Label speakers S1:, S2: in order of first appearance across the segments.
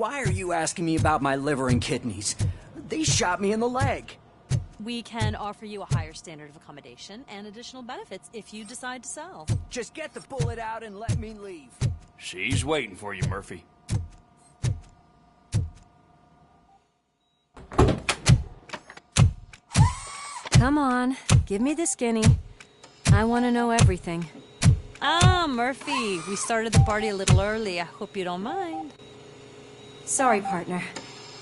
S1: Why are you asking me about my liver and kidneys? They shot me in the leg.
S2: We can offer you a higher standard of accommodation and additional benefits if you decide to sell.
S1: Just get the bullet out and let me leave.
S3: She's waiting for you, Murphy.
S4: Come on, give me the skinny. I want to know everything.
S2: Ah, Murphy, we started the party a little early. I hope you don't mind.
S4: Sorry, partner.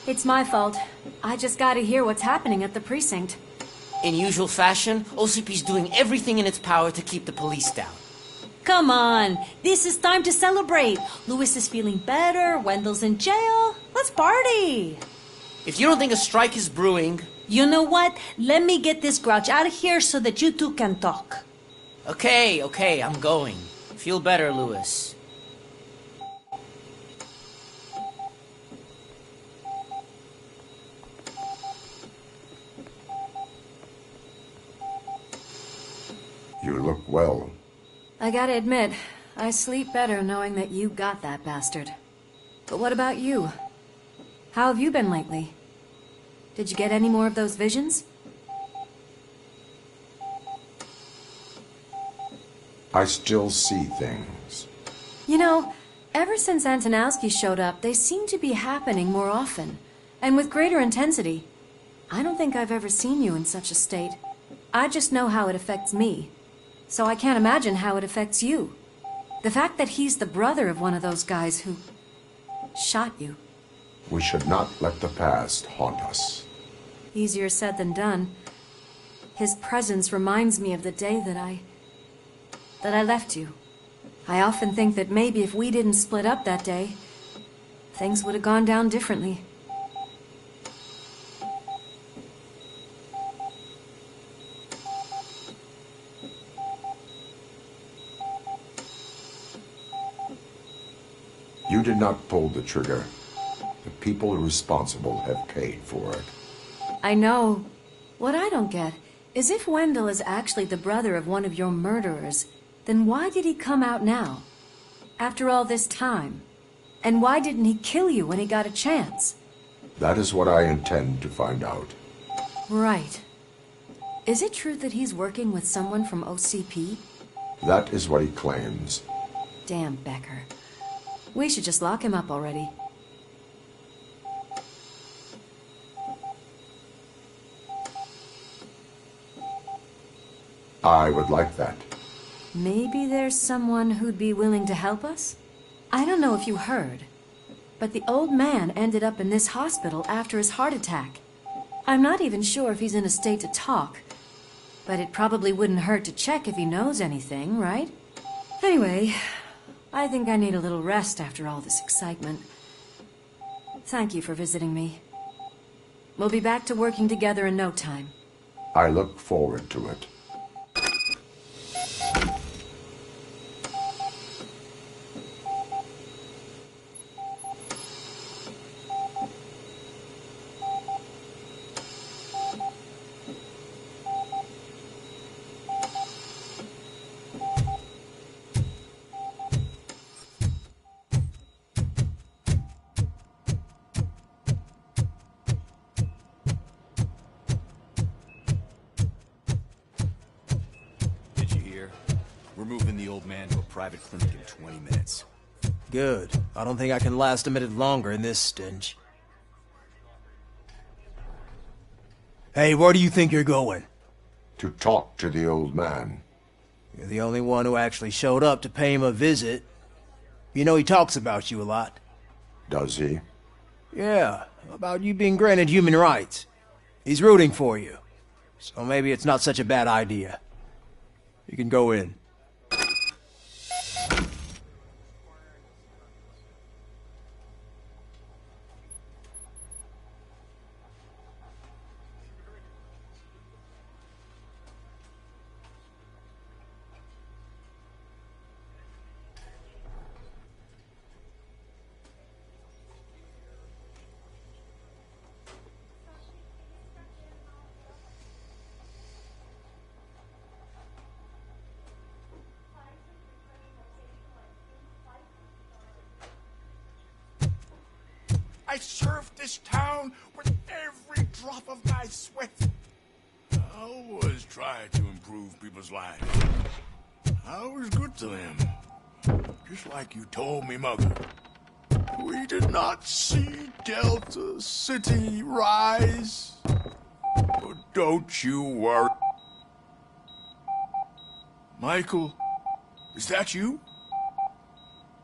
S4: It's my fault. I just gotta hear what's happening at the precinct.
S5: In usual fashion, OCP's doing everything in its power to keep the police down.
S2: Come on, this is time to celebrate. Louis is feeling better, Wendell's in jail. Let's party!
S5: If you don't think a strike is brewing...
S2: You know what? Let me get this grouch out of here so that you two can talk.
S5: Okay, I'm going. Feel better, Louis.
S6: You look well.
S4: I gotta admit, I sleep better knowing that you got that bastard. But what about you? How have you been lately? Did you get any more of those visions?
S6: I still see things.
S4: You know, ever since Antonowski showed up, they seem to be happening more often, and with greater intensity. I don't think I've ever seen you in such a state. I just know how it affects me, so I can't imagine how it affects you. The fact that he's the brother of one of those guys who shot you.
S6: We should not let the past haunt us.
S4: Easier said than done. His presence reminds me of the day that I left you. I often think that maybe if we didn't split up that day, things would have gone down differently.
S6: You did not pull the trigger. The people responsible have paid for it.
S4: I know. What I don't get is if Wendell is actually the brother of one of your murderers, then why did he come out now? After all this time? And why didn't he kill you when he got a chance?
S6: That is what I intend to find out.
S4: Right. Is it true that he's working with someone from OCP?
S6: That is what he claims.
S4: Damn Becker. We should just lock him up already.
S6: I would like that.
S4: Maybe there's someone who'd be willing to help us? I don't know if you heard, but the old man ended up in this hospital after his heart attack. I'm not even sure if he's in a state to talk, but it probably wouldn't hurt to check if he knows anything, right? Anyway, I think I need a little rest after all this excitement. Thank you for visiting me. We'll be back to working together in no time.
S6: I look forward to it.
S3: Private clinic in 20 minutes.
S1: Good. I don't think I can last a minute longer in this stench. Hey, where do you think you're going?
S6: To talk to the old man.
S1: You're the only one who actually showed up to pay him a visit. You know he talks about you a lot.
S6: Does he?
S1: Yeah, about you being granted human rights. He's rooting for you. So maybe it's not such a bad idea. You can go in.
S7: I served this town with every drop of my sweat. I always tried to improve people's lives. I was good to them. Just like you told me, Mother. We did not see Delta City rise. But don't you worry. Michael, is that you?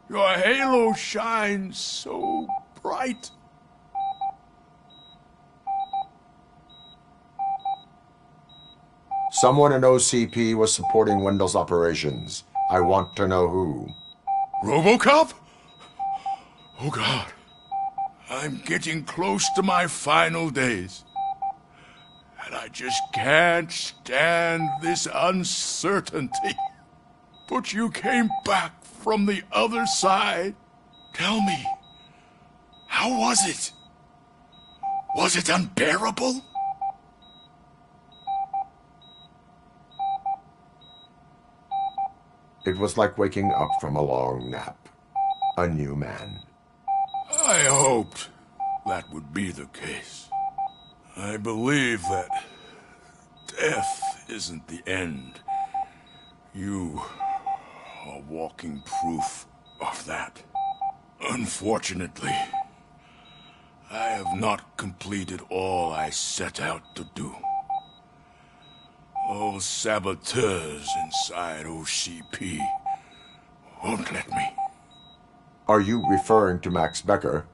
S7: Your halo shines so bright.
S6: Someone in OCP was supporting Wendell's operations. I want to know who.
S7: Robocop? Oh God. I'm getting close to my final days. And I just can't stand this uncertainty. But you came back from the other side. Tell me, how was it? Was it unbearable?
S6: It was like waking up from a long nap. A new man.
S7: I hoped that would be the case. I believe that death isn't the end. You are walking proof of that. Unfortunately, I have not completed all I set out to do. Those saboteurs inside OCP won't let me.
S6: Are you referring to Max Becker?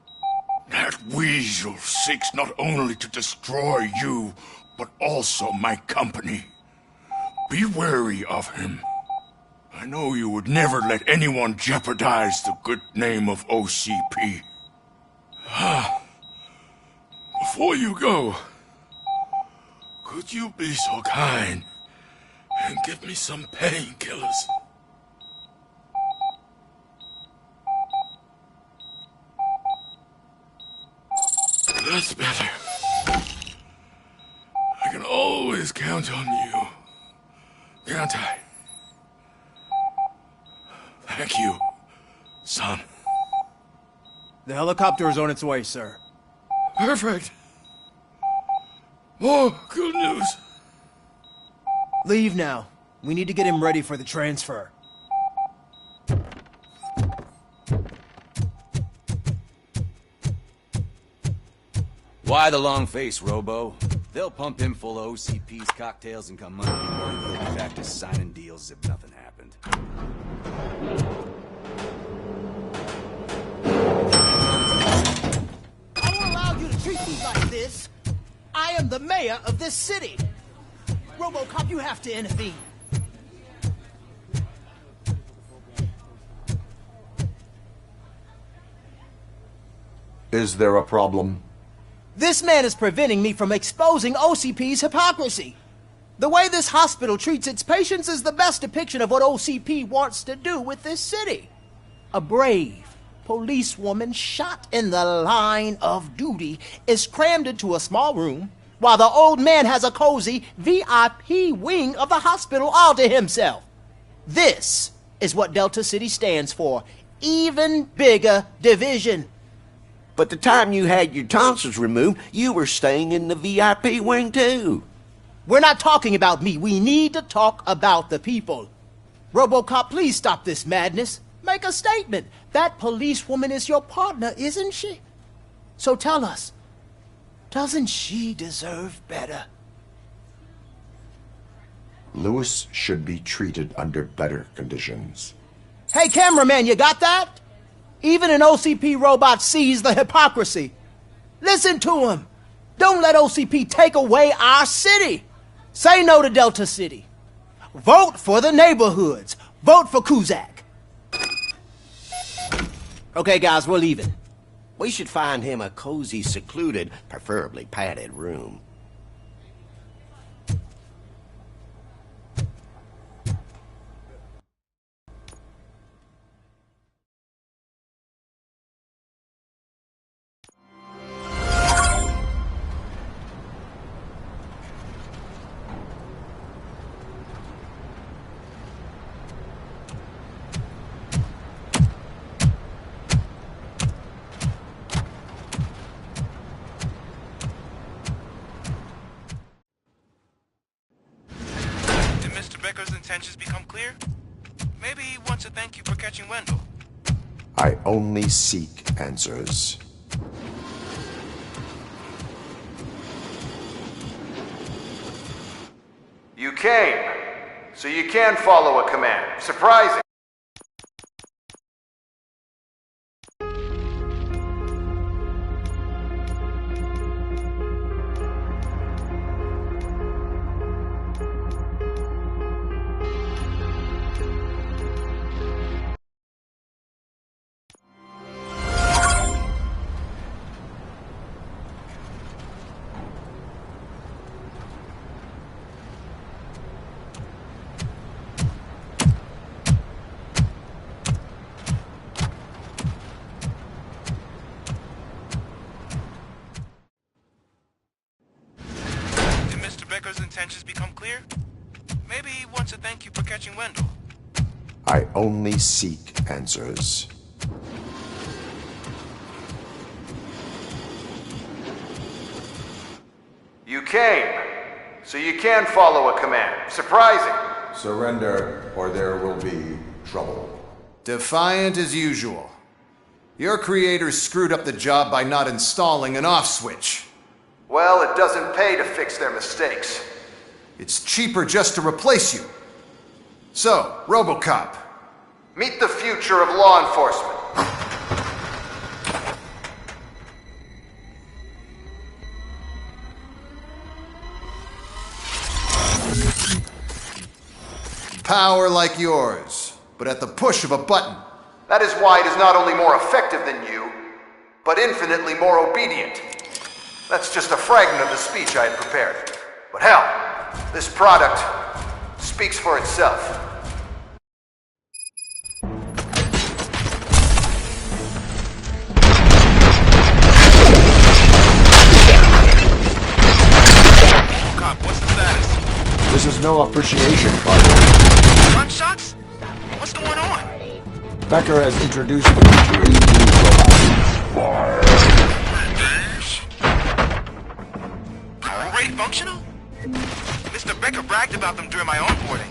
S7: That weasel seeks not only to destroy you, but also my company. Be wary of him. I know you would never let anyone jeopardize the good name of OCP. Before you go, could you be so kind and give me some painkillers? That's better. I can always count on you, can't I? Thank you, son.
S1: The helicopter is on its way, sir.
S7: Perfect. More good news.
S1: Leave now. We need to get him ready for the transfer.
S3: Why the long face, Robo? They'll pump him full of OCP's cocktails and come Monday morning he'll be back to signing deals as if nothing happened.
S8: I won't allow you to treat me like this. I am the mayor of this city. Robocop, you have to intervene.
S6: Is there a problem?
S8: This man is preventing me from exposing OCP's hypocrisy. The way this hospital treats its patients is the best depiction of what OCP wants to do with this city. A brave policewoman shot in the line of duty is crammed into a small room, while the old man has a cozy VIP wing of the hospital all to himself. This is what Delta City stands for. Even bigger division.
S9: But the time you had your tonsils removed, you were staying in the VIP wing too.
S8: We're not talking about me. We need to talk about the people. Robocop, please stop this madness. Make a statement. That policewoman is your partner, isn't she? So tell us, doesn't she deserve better?
S6: Lewis should be treated under better conditions.
S8: Hey, cameraman, you got that? Even an OCP robot sees the hypocrisy. Listen to him. Don't let OCP take away our city. Say no to Delta City. Vote for the neighborhoods. Vote for Kuzak. Okay, guys, we're leaving.
S9: We should find him a cozy, secluded, preferably padded room.
S10: intentions become clear? Maybe he wants to thank you for catching Wendell.
S6: I only seek answers.
S11: You came, so you can follow a command. Surprising.
S10: Becker's intentions become clear? Maybe he wants to thank you for catching Wendell.
S6: I only seek answers.
S11: You came, so you can follow a command. Surprising.
S6: Surrender, or there will be trouble.
S11: Defiant as usual. Your creators screwed up the job by not installing an off switch. Well, it doesn't pay to fix their mistakes. It's cheaper just to replace you. So, Robocop, meet the future of law enforcement. Power like yours, but at the push of a button. That is why it is not only more effective than you, but infinitely more obedient. That's just a fragment of the speech I had prepared. But hell, this product speaks for itself.
S10: Cop, what's the status?
S6: This is no appreciation party.
S10: Gunshots? What's going on?
S6: Becker has introduced me to his new robot.
S10: Already functional? Mr. Becker bragged about them during my onboarding.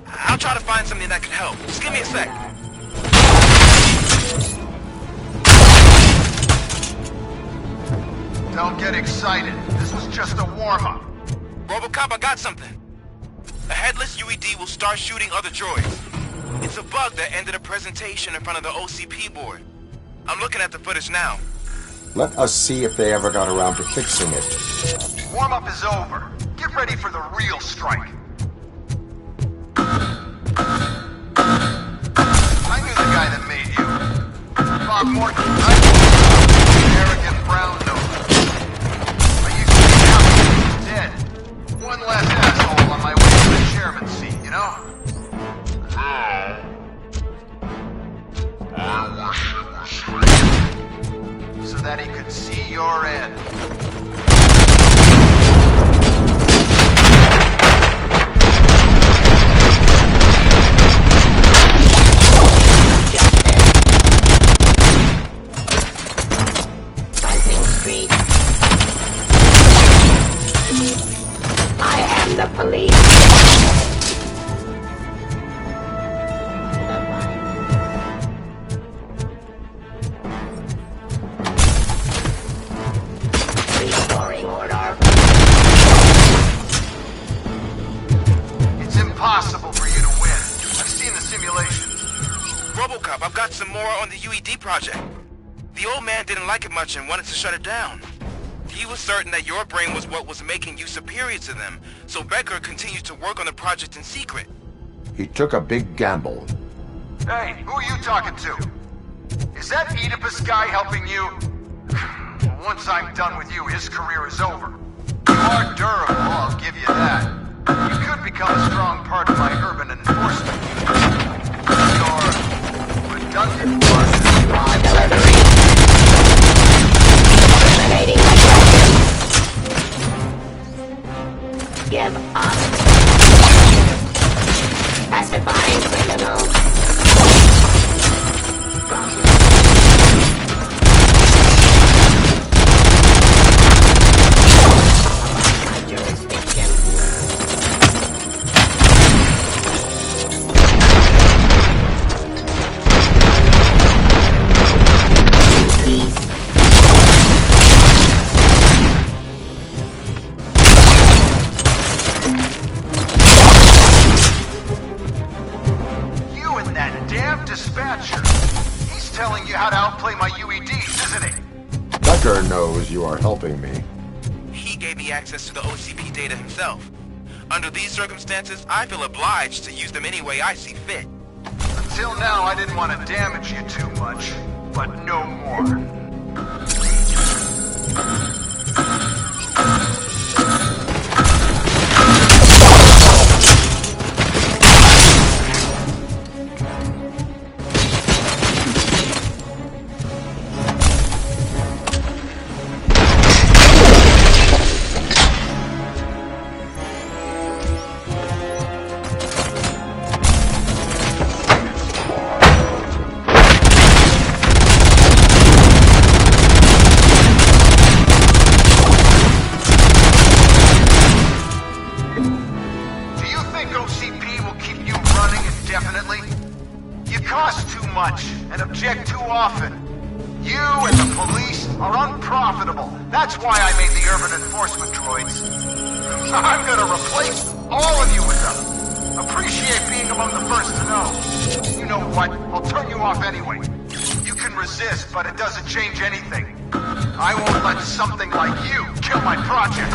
S10: I'll try to find something that could help. Just give me a sec.
S11: Don't get excited. This was just a warm-up.
S10: Robocop, I got something. A headless UED will start shooting other droids. It's a bug that ended a presentation in front of the OCP board. I'm looking at the footage now.
S6: Let us see if they ever got around to fixing it.
S11: Warm-up is over. Get ready for the real strike. I knew the guy that made you. Bob Morton, right? Arrogant brown nose. I used to be out, he's dead. One last asshole on my way to the chairman's seat, you know? So that he could see your end.
S10: Robocop, I've got some more on the UED project. The old man didn't like it much and wanted to shut it down. He was certain that your brain was what was making you superior to them, so Becker continued to work on the project in secret.
S6: He took a big gamble.
S11: Hey, who are you talking to? Is that Oedipus guy helping you? Once I'm done with you, his career is over. You are durable, I'll give you that. You could become a strong part of my urban enforcement unit. Your redundant part is raw delivery. Eliminating aggression. Give up. Pacifying criminals.
S6: helping me?
S10: He gave me access to the OCP data himself. Under these circumstances, I feel obliged to use them any way I see fit.
S11: Until now, I didn't want to damage you too much, but no more. And object too often. You and the police are unprofitable. That's why I made the urban enforcement droids. I'm gonna replace all of you with them. Appreciate being among the first to know. You know what? I'll turn you off anyway. You can resist, but it doesn't change anything. I won't let something like you kill my project.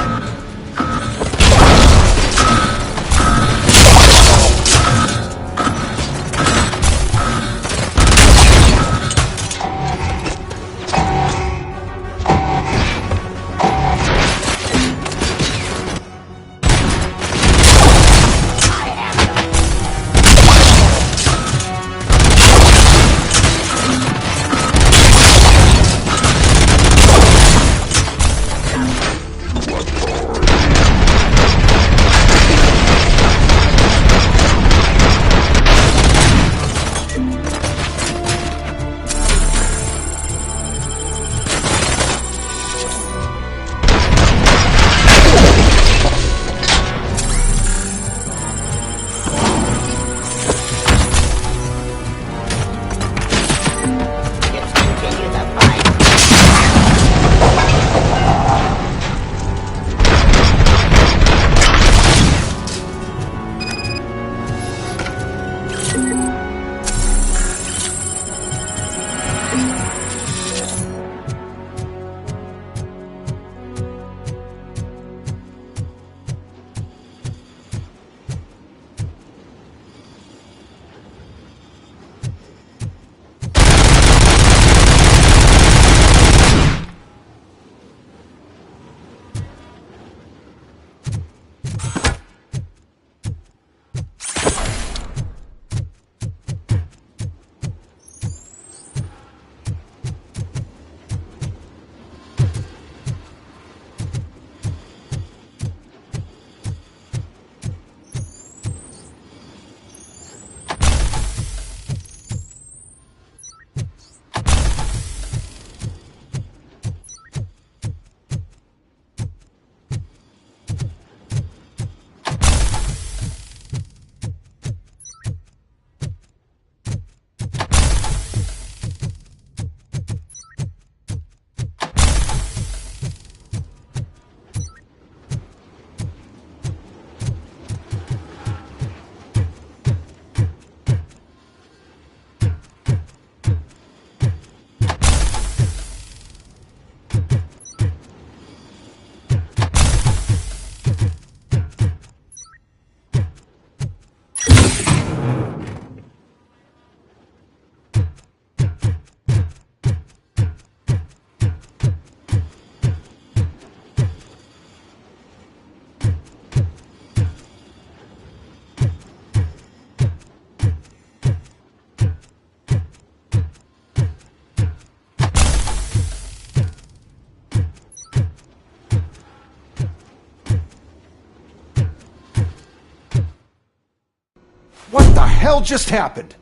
S12: What the hell just happened?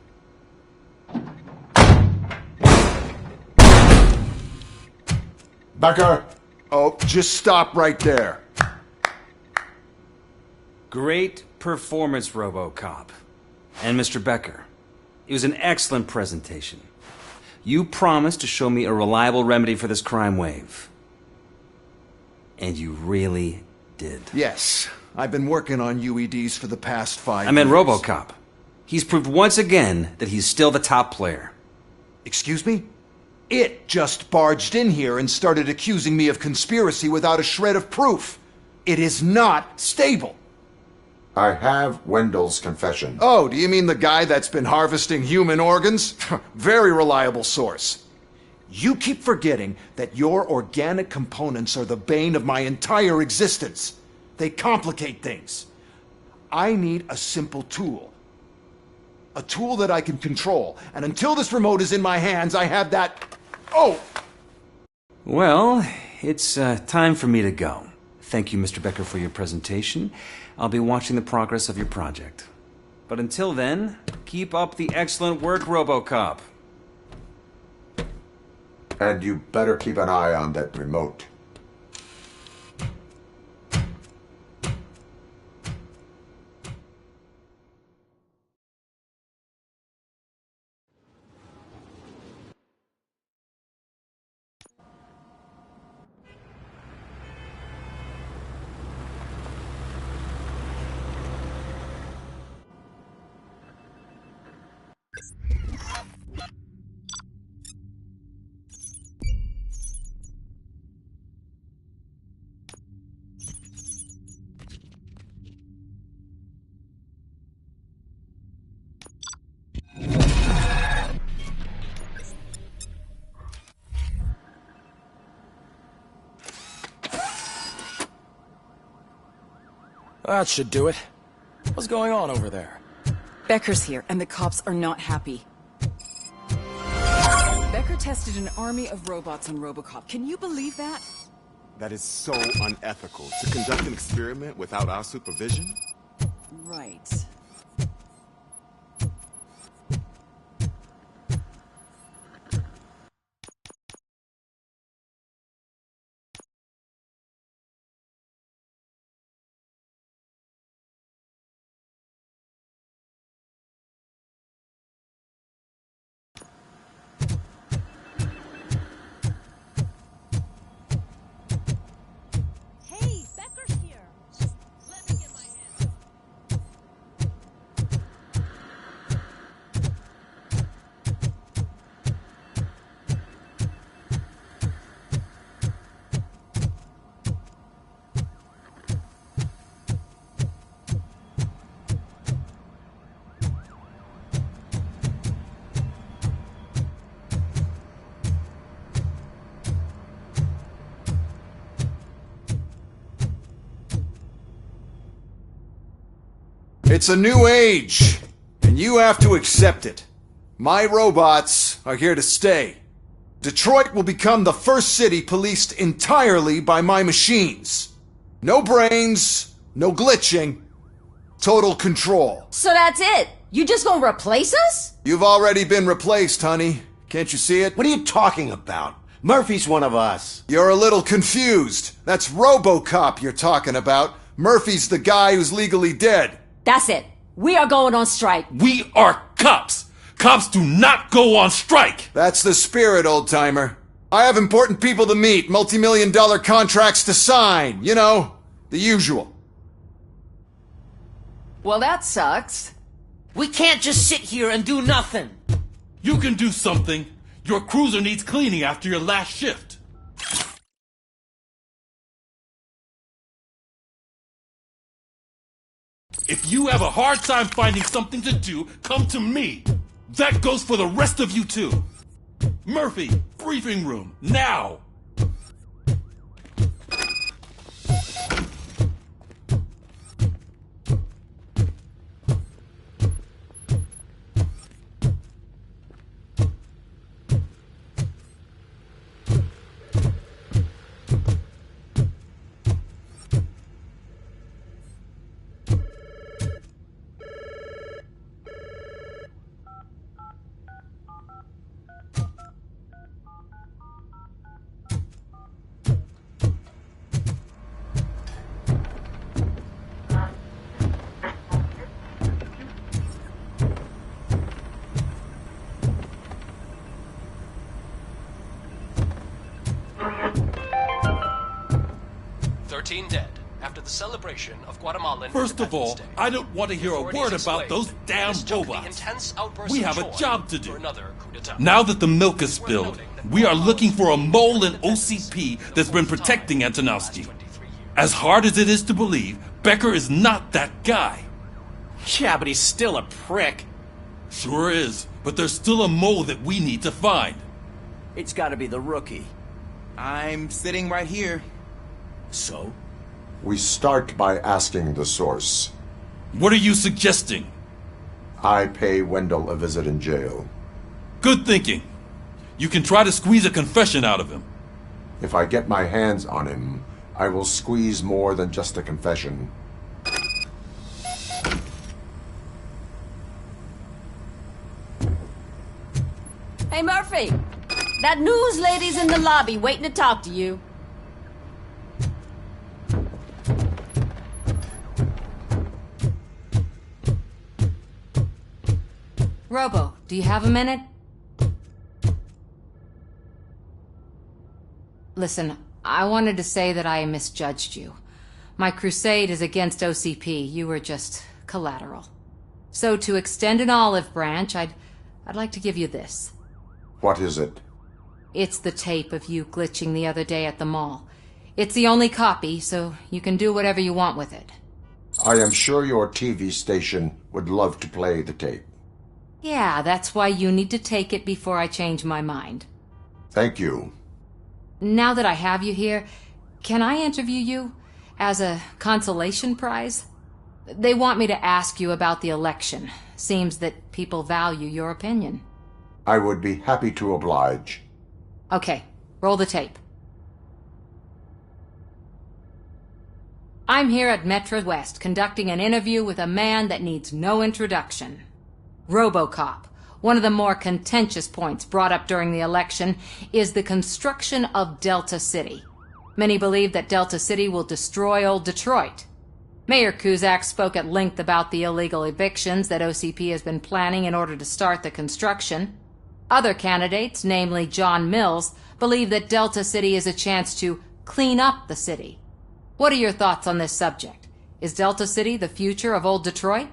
S6: Becker!
S12: Oh, just stop right there.
S13: Great performance, Robocop. And Mr. Becker, it was an excellent presentation. You promised to show me a reliable remedy for this crime wave. And you really did.
S12: Yes, I've been working on UEDs for the past 5 years.
S13: I meant Robocop. He's proved once again that he's still the top player.
S12: Excuse me? It just barged in here and started accusing me of conspiracy without a shred of proof. It is not stable.
S6: I have Wendell's confession.
S12: Oh, do you mean the guy that's been harvesting human organs? Very reliable source. You keep forgetting that your organic components are the bane of my entire existence. They complicate things. I need a simple tool. A tool that I can control. And until this remote is in my hands, I have that... Oh!
S13: Well, it's time for me to go. Thank you, Mr. Becker, for your presentation. I'll be watching the progress of your project. But until then, keep up the excellent work, Robocop.
S6: And you better keep an eye on that remote.
S14: That should do it. What's going on over there?
S15: Becker's here, and the cops are not happy. Becker tested an army of robots on Robocop. Can you believe that?
S16: That is so unethical. To conduct an experiment without our supervision?
S15: Right.
S12: It's a new age, and you have to accept it. My robots are here to stay. Detroit will become the first city policed entirely by my machines. No brains, no glitching, total control.
S17: So that's it? You just gonna replace us?
S12: You've already been replaced, honey. Can't you see it?
S9: What are you talking about? Murphy's one of us.
S12: You're a little confused. That's Robocop you're talking about. Murphy's the guy who's legally dead.
S17: That's it. We are going on strike.
S18: We are cops. Cops do not go on strike.
S12: That's the spirit, old-timer. I have important people to meet, multi-million-dollar contracts to sign. You know, the usual.
S5: Well, that sucks. We can't just sit here and do nothing.
S18: You can do something. Your cruiser needs cleaning after your last shift. If you have a hard time finding something to do, come to me. That goes for the rest of you too. Murphy, briefing room, now!
S19: Dead.
S14: after the celebration of Guatemalan
S18: First of all,
S14: Independence Day.
S18: I don't want to hear a
S14: Authorities
S18: word about
S14: explained
S18: those damn
S14: this took the
S18: robots.
S14: intense outburst
S18: We
S14: of
S18: have a
S14: joy
S18: job to
S14: for
S18: do.
S14: another coup d'etat.
S18: Now that the milk is spilled, we are looking for a mole in OCP that's been protecting Antonovsky. As hard as it is to believe, Becker is not that guy.
S19: Yeah, but he's still a prick.
S18: Sure is, but there's still a mole that we need to find.
S8: It's gotta be the rookie.
S10: I'm sitting right here.
S8: So?
S6: We start by asking the source.
S18: What are you suggesting?
S6: I pay Wendell a visit in jail.
S18: Good thinking. You can try to squeeze a confession out of him.
S6: If I get my hands on him, I will squeeze more than just a confession.
S17: Hey, Murphy! That news lady's in the lobby waiting to talk to you.
S4: Robo, do you have a minute? Listen, I wanted to say that I misjudged you. My crusade is against OCP. You were just collateral. So to extend an olive branch, I'd like to give you this.
S6: What is it?
S4: It's the tape of you glitching the other day at the mall. It's the only copy, so you can do whatever you want with it.
S6: I am sure your TV station would love to play the tape.
S4: Yeah, that's why you need to take it before I change my mind.
S6: Thank you.
S4: Now that I have you here, can I interview you as a consolation prize? They want me to ask you about the election. Seems that people value your opinion.
S6: I would be happy to oblige.
S4: Okay, roll the tape. I'm here at Metro West conducting an interview with a man that needs no introduction. Robocop. One of the more contentious points brought up during the election is the construction of Delta City. Many believe that Delta City will destroy old Detroit. Mayor Cusack spoke at length about the illegal evictions that OCP has been planning in order to start the construction. Other candidates, namely John Mills, believe that Delta City is a chance to clean up the city. What are your thoughts on this subject? Is Delta City the future of old Detroit?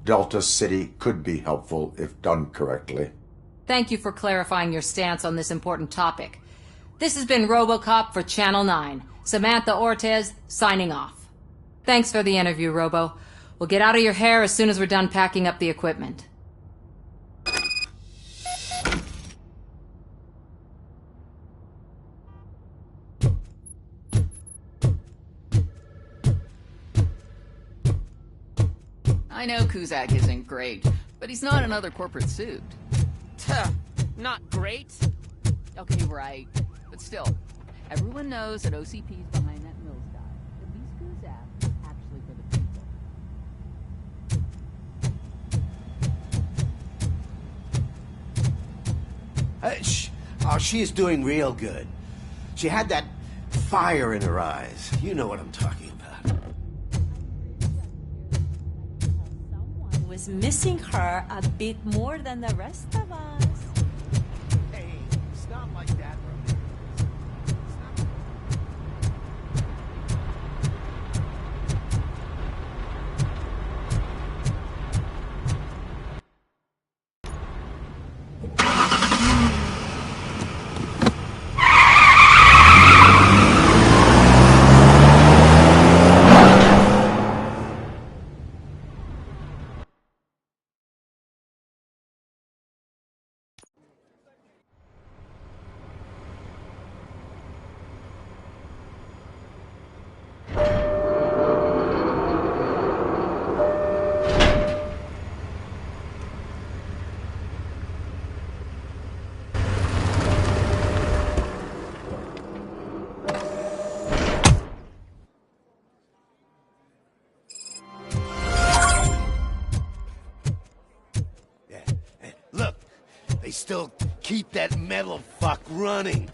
S6: Delta City could be helpful if done correctly.
S4: Thank you for clarifying your stance on this important topic. This has been Robocop for Channel 9. Samantha Ortez, signing off. Thanks for the interview, Robo. We'll get out of your hair as soon as we're done packing up the equipment.
S15: I know Cusack isn't great, but he's not another corporate suit.
S20: Tuh, not great.
S15: Okay, right. But still, everyone knows that OCP's behind that Mills guy. At least Cusack is actually for the people.
S9: She is doing real good. She had that fire in her eyes. You know what I'm talking about.
S2: Was missing her a bit more than the rest of us.
S8: Hey, stop like that,
S21: They still keep that metal fuck running.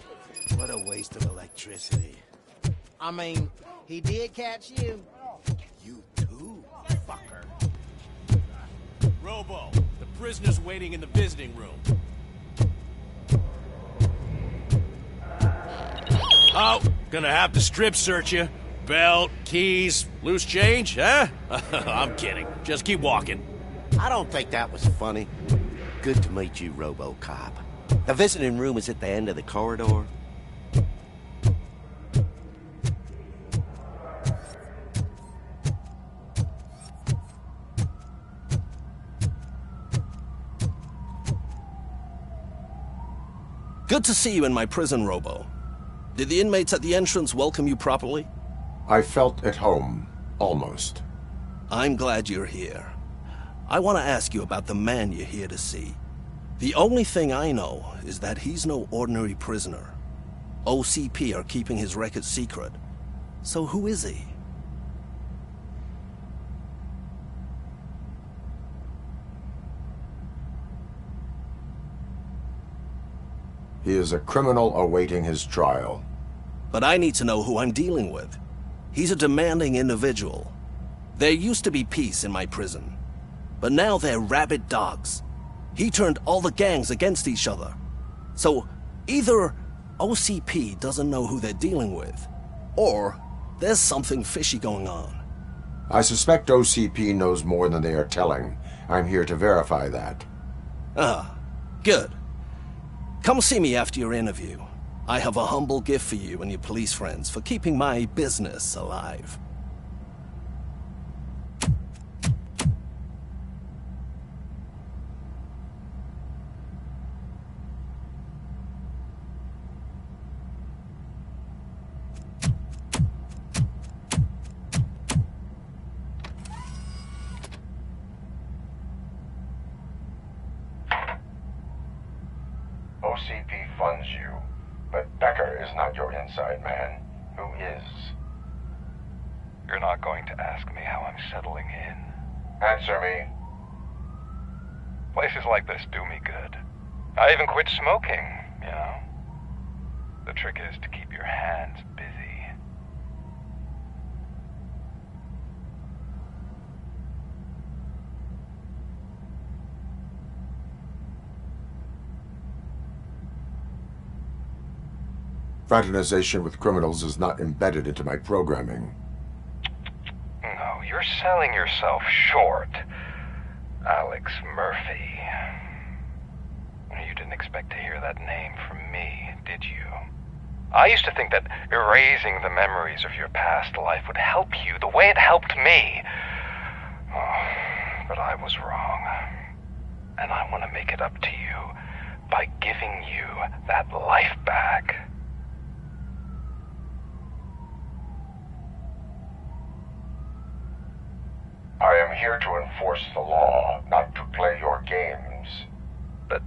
S21: What a waste of electricity.
S8: I mean, he did catch you.
S21: You too, fucker.
S14: Robo, the prisoner's waiting in the visiting room. Oh, gonna have to strip search you. Belt, keys, loose change, huh? I'm kidding. Just keep walking.
S9: I don't think that was funny. Good to meet you, Robocop. The visiting room is at the end of the corridor.
S22: Good to see you in my prison, Robo. Did the inmates at the entrance welcome you properly?
S6: I felt at home, almost.
S22: I'm glad you're here. I want to ask you about the man you're here to see. The only thing I know is that he's no ordinary prisoner. OCP are keeping his record secret. So who is he?
S6: He is a criminal awaiting his trial.
S22: But I need to know who I'm dealing with. He's a demanding individual. There used to be peace in my prison, but now they're rabid dogs. He turned all the gangs against each other. So either OCP doesn't know who they're dealing with, or there's something fishy going on.
S6: I suspect OCP knows more than they are telling. I'm here to verify that.
S22: Ah, good. Come see me after your interview. I have a humble gift for you and your police friends for keeping my business alive.
S6: OCP funds you, but Becker is not your inside man. Who is?
S23: You're not going to ask me how I'm settling in.
S6: Answer me.
S23: Places like this do me good. I even quit smoking, you know. The trick is to keep your hands busy.
S6: Fraternization with criminals is not embedded into my programming.
S23: No, you're selling yourself short, Alex Murphy. You didn't expect to hear that name from me, did you? I used to think that erasing the memories of your past life would help you the way it helped me. Oh, but I was wrong. And I want to make it up to you by giving you that life back.
S6: I am here to enforce the law, not to play your games.
S23: But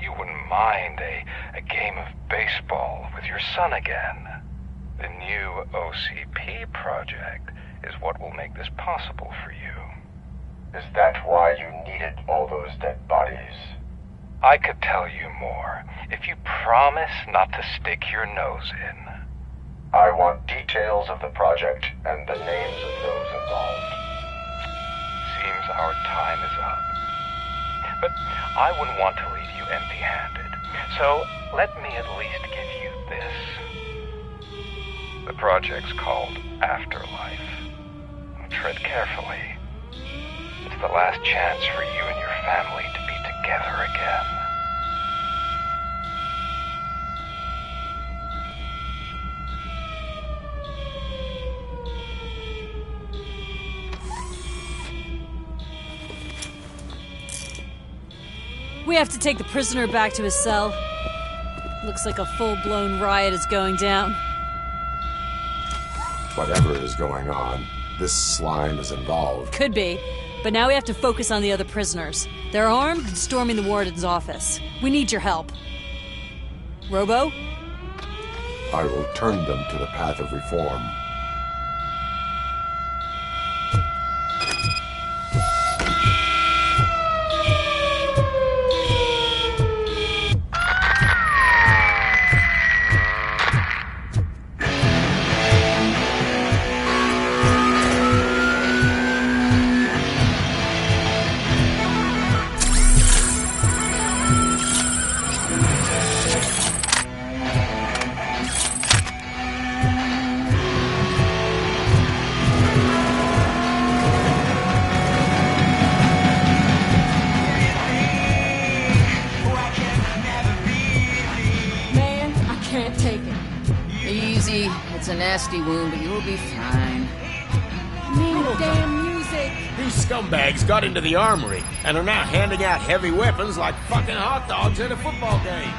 S23: you wouldn't mind a game of baseball with your son again. The new OCP project is what will make this possible for you.
S6: Is that why you needed all those dead bodies?
S23: I could tell you more if you promise not to stick your nose in.
S6: I want details of the project and the names of those involved.
S23: Seems our time is up. But I wouldn't want to leave you empty-handed. So let me at least give you this. The project's called Afterlife. Tread carefully. It's the last chance for you and your family to be together again.
S2: We have to take the prisoner back to his cell. Looks like a full-blown riot is going down.
S6: Whatever is going on, this slime is involved.
S2: Could be, but now we have to focus on the other prisoners. They're armed and storming the warden's office. We need your help. Robo?
S6: I will turn them to the path of reform.
S15: easy. It's a nasty wound, but you'll be fine.
S20: Need damn music.
S14: These scumbags got into the armory and are now handing out heavy weapons like fucking hot dogs at a football game.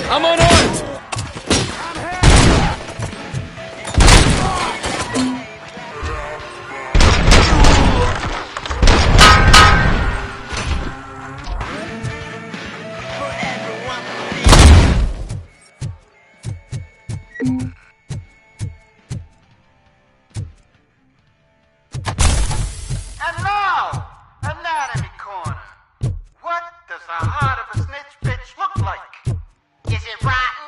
S1: I'm unarmed!
S11: And now, Anatomy Corner. What does the heart of a snitch bitch look like?
S3: Is it rotten?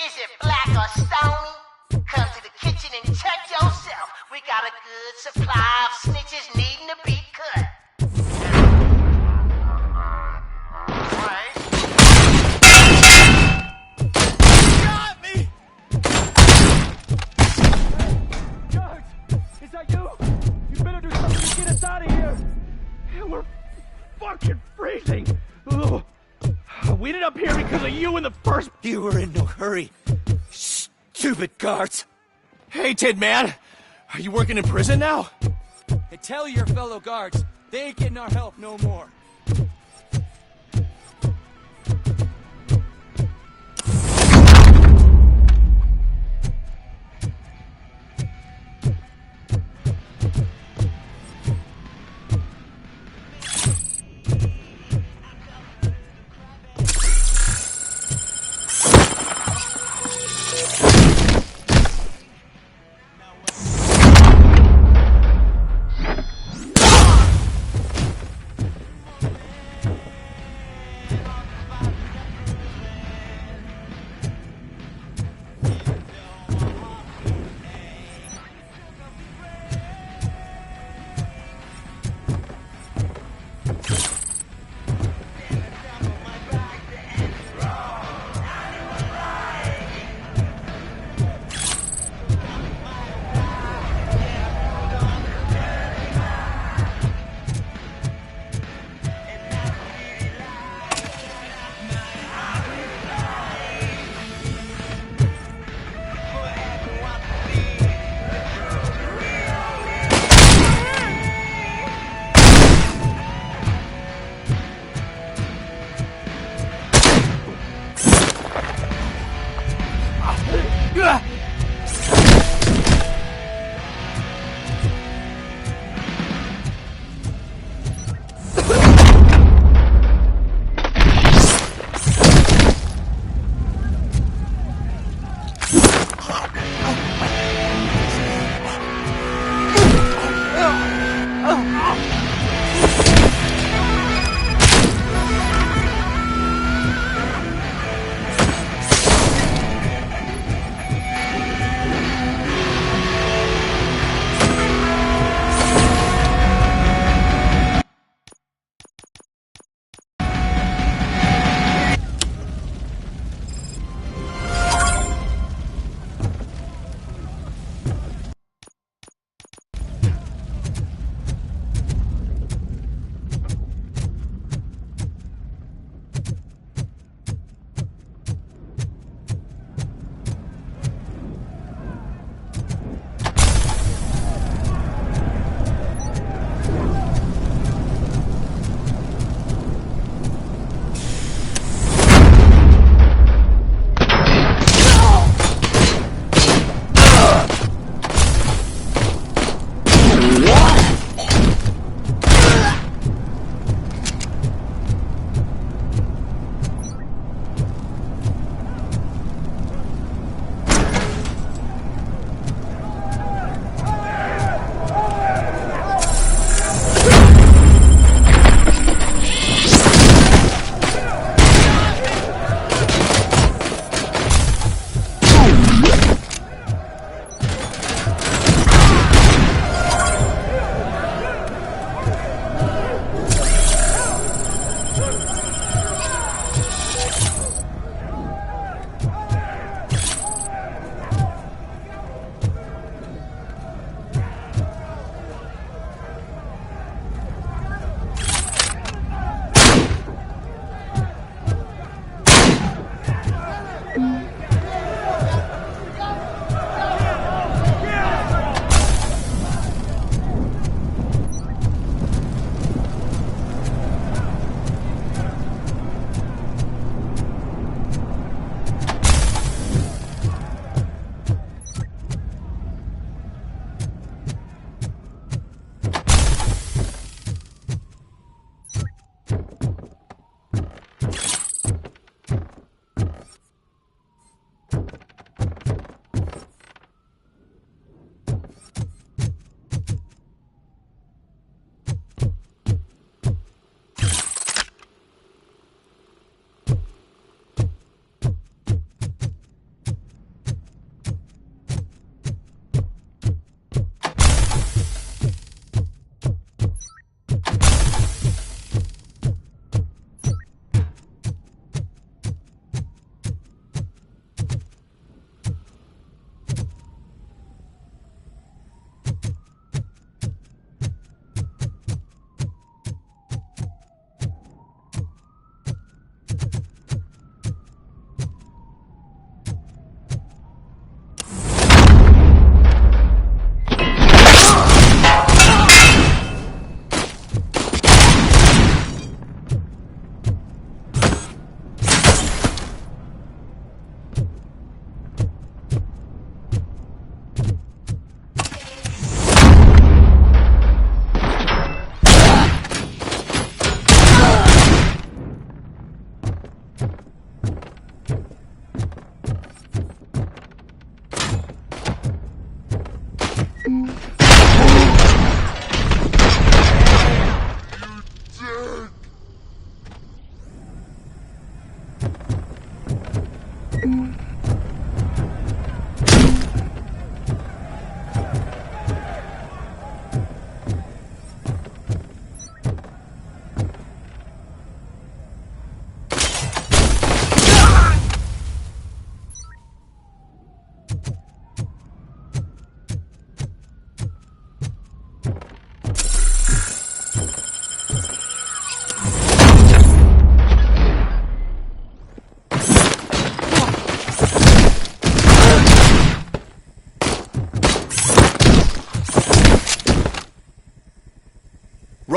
S3: Is it black or stony? Come to the kitchen and check yourself. We got a good supply of snitches needing to be cut.
S11: Got me!
S1: Guards! Is that you? You better do something to get us out of here! We're fucking freezing! Ugh. We ended up here because of you in the first...
S21: You were in no hurry. Stupid guards.
S14: Hey, Tid Man! Are you working in prison now?
S1: Hey, tell your fellow guards, they ain't getting our help no more.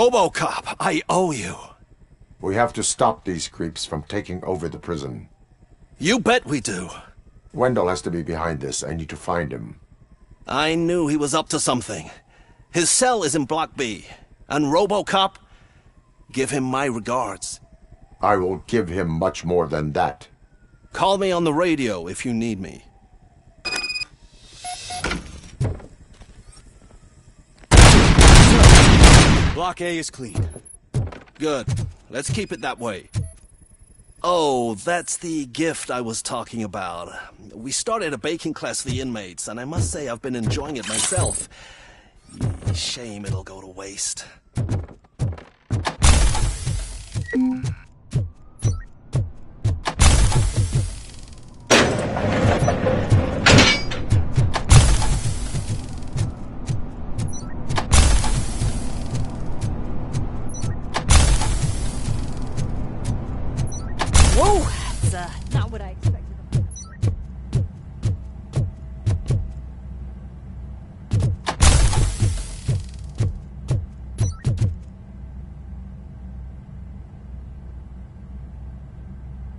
S22: Robocop, I owe you.
S6: We have to stop these creeps from taking over the prison.
S22: You bet we do.
S6: Wendell has to be behind this. I need to find him.
S22: I knew he was up to something. His cell is in Block B. And Robocop, give him my regards.
S6: I will give him much more than that.
S22: Call me on the radio if you need me.
S7: Block A is clean.
S22: Good. Let's keep it that way. Oh, that's the gift I was talking about. We started a baking class for the inmates, and I must say I've been enjoying it myself. Shame it'll go to waste.
S20: Whoa, that's not what I expected.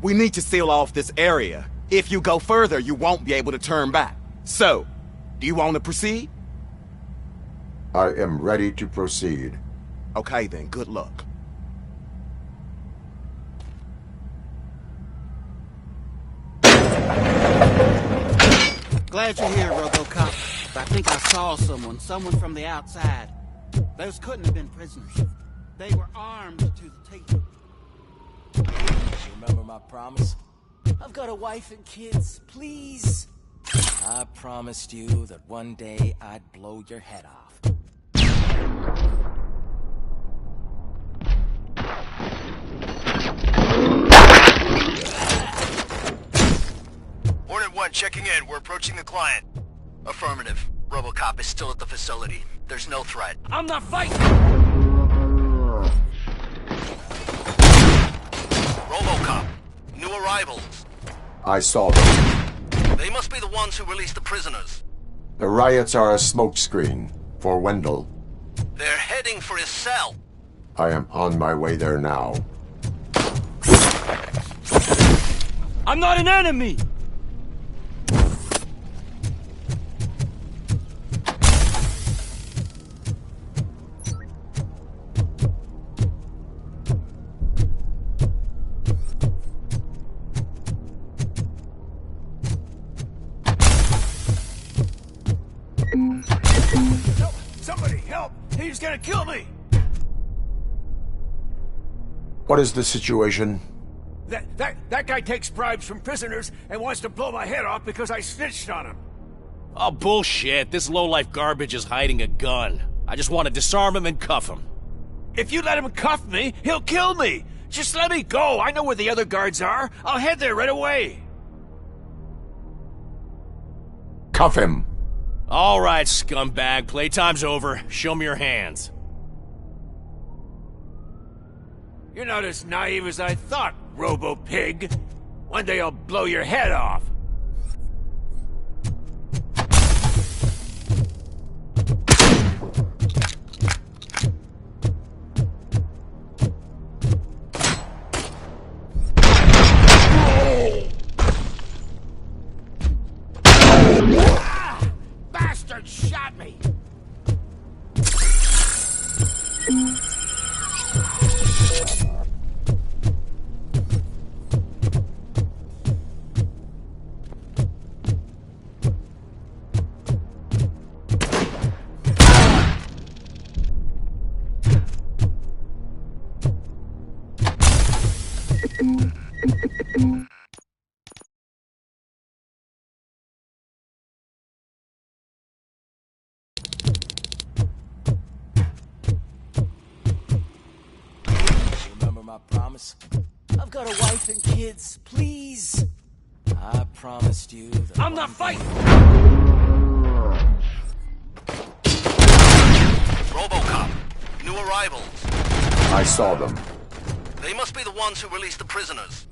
S7: We need to seal off this area. If you go further, you won't be able to turn back. So, do you want to proceed?
S6: I am ready to proceed.
S7: Okay then, good luck.
S13: Glad you're here, Robocop. I think I saw someone from the outside. Those couldn't have been prisoners. They were armed to the teeth.
S19: Remember my promise? I've got a wife and kids, please. I promised you that one day I'd blow your head off.
S16: Hornet 1 checking in. We're approaching the client. Affirmative. Robocop is still at the facility. There's no threat.
S1: I'm not fighting!
S16: Robocop. New arrivals.
S6: I saw them.
S16: They must be the ones who released the prisoners.
S6: The riots are a smokescreen for Wendell.
S16: They're heading for his cell.
S6: I am on my way there now.
S1: I'm not an enemy! Somebody help! He's gonna kill me!
S6: What is the situation?
S1: That guy takes bribes from prisoners and wants to blow my head off because I snitched on him.
S14: Oh, bullshit. This lowlife garbage is hiding a gun. I just want to disarm him and cuff him.
S1: If you let him cuff me, he'll kill me. Just let me go. I know where the other guards are. I'll head there right away.
S6: Cuff him.
S14: All right, scumbag. Playtime's over. Show me your hands.
S1: You're not as naive as I thought, Robo-Pig. One day I'll blow your head off. Bastard shot me!
S19: My promise? I've got a wife and kids, please. I promised you that
S1: I'm not fighting!
S16: Robocop. New arrivals.
S6: I saw them.
S16: They must be the ones who released the prisoners.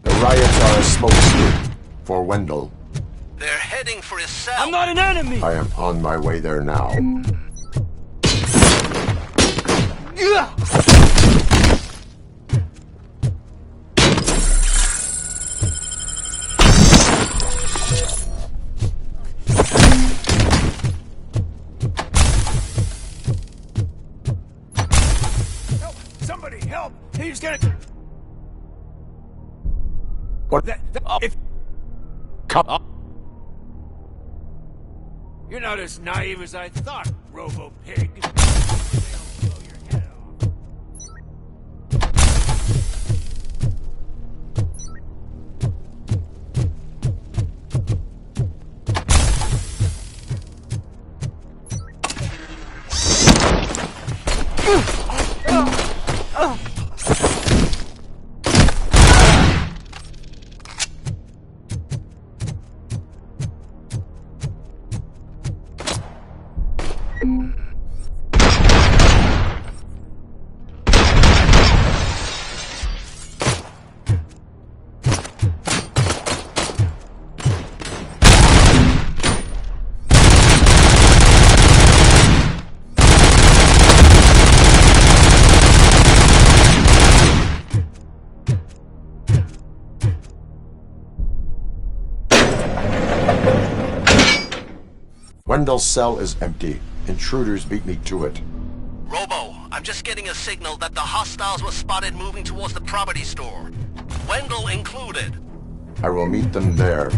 S6: The riots are a smokescreen for Wendell.
S16: They're heading for his cell.
S1: I'm not an enemy!
S6: I am on my way there now.
S1: Somebody help! He's gonna...
S6: What?
S1: If...
S6: Come on.
S1: You're not as naive as I thought, Robo-Pig.
S6: Wendell's cell is empty. Intruders beat me to it.
S22: Robo, I'm just getting a signal that the hostiles were spotted moving towards the property store. Wendell included.
S6: I will meet them there.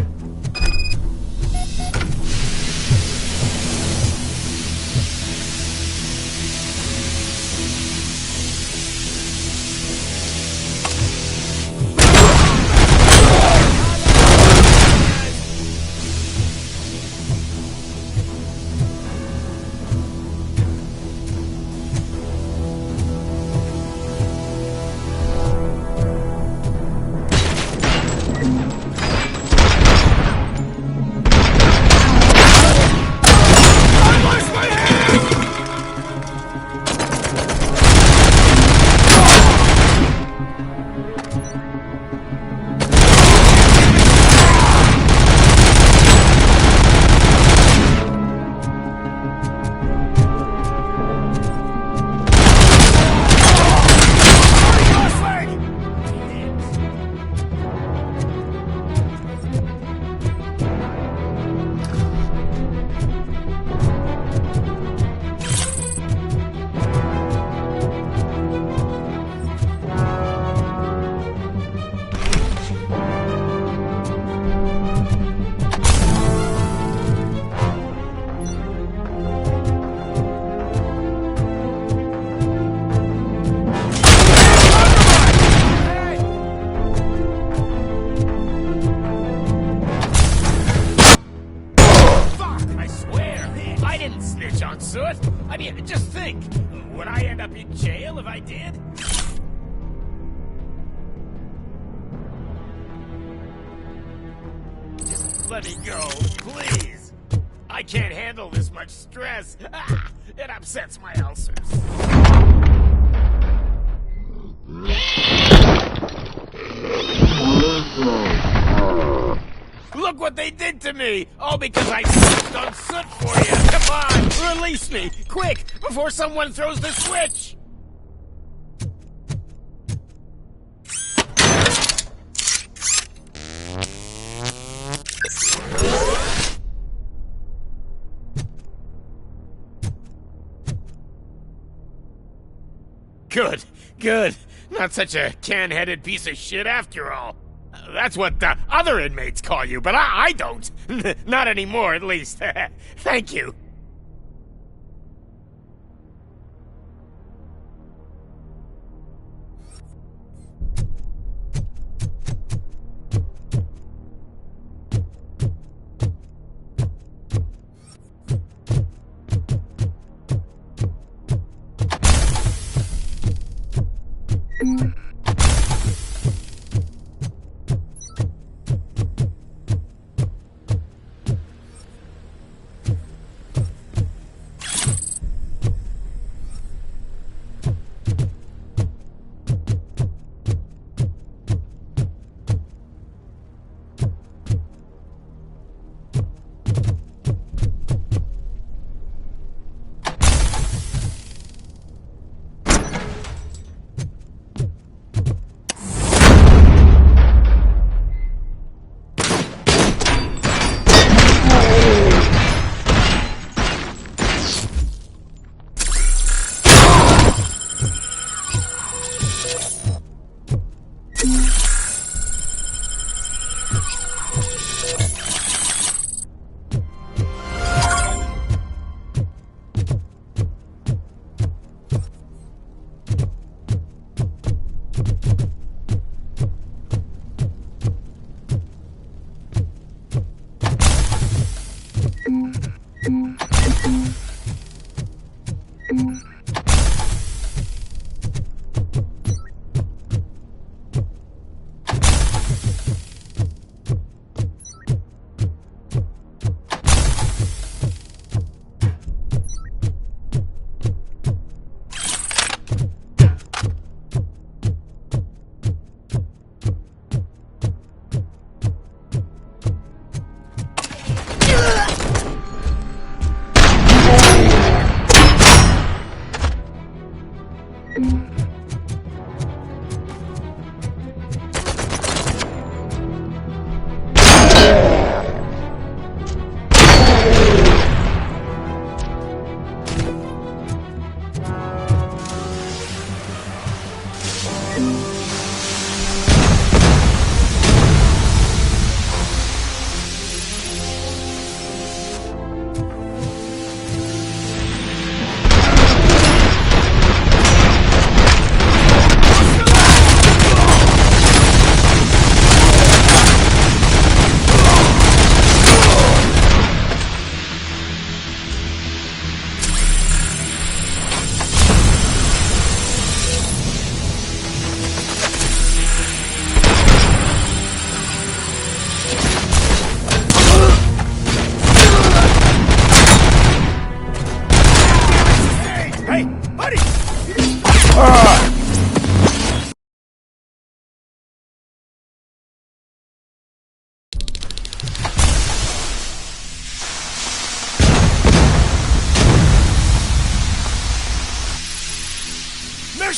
S1: I mean, just think. Would I end up in jail if I did? Just let me go, please. I can't handle this much stress. Ah, it upsets my ulcers. Look what they did to me! All because I stepped on soot for you! Come on! Release me! Quick! Before someone throws the switch! Good. Good. Not such a can-headed piece of shit after all. That's what the other inmates call you, but I don't. Not anymore, at least. Thank you.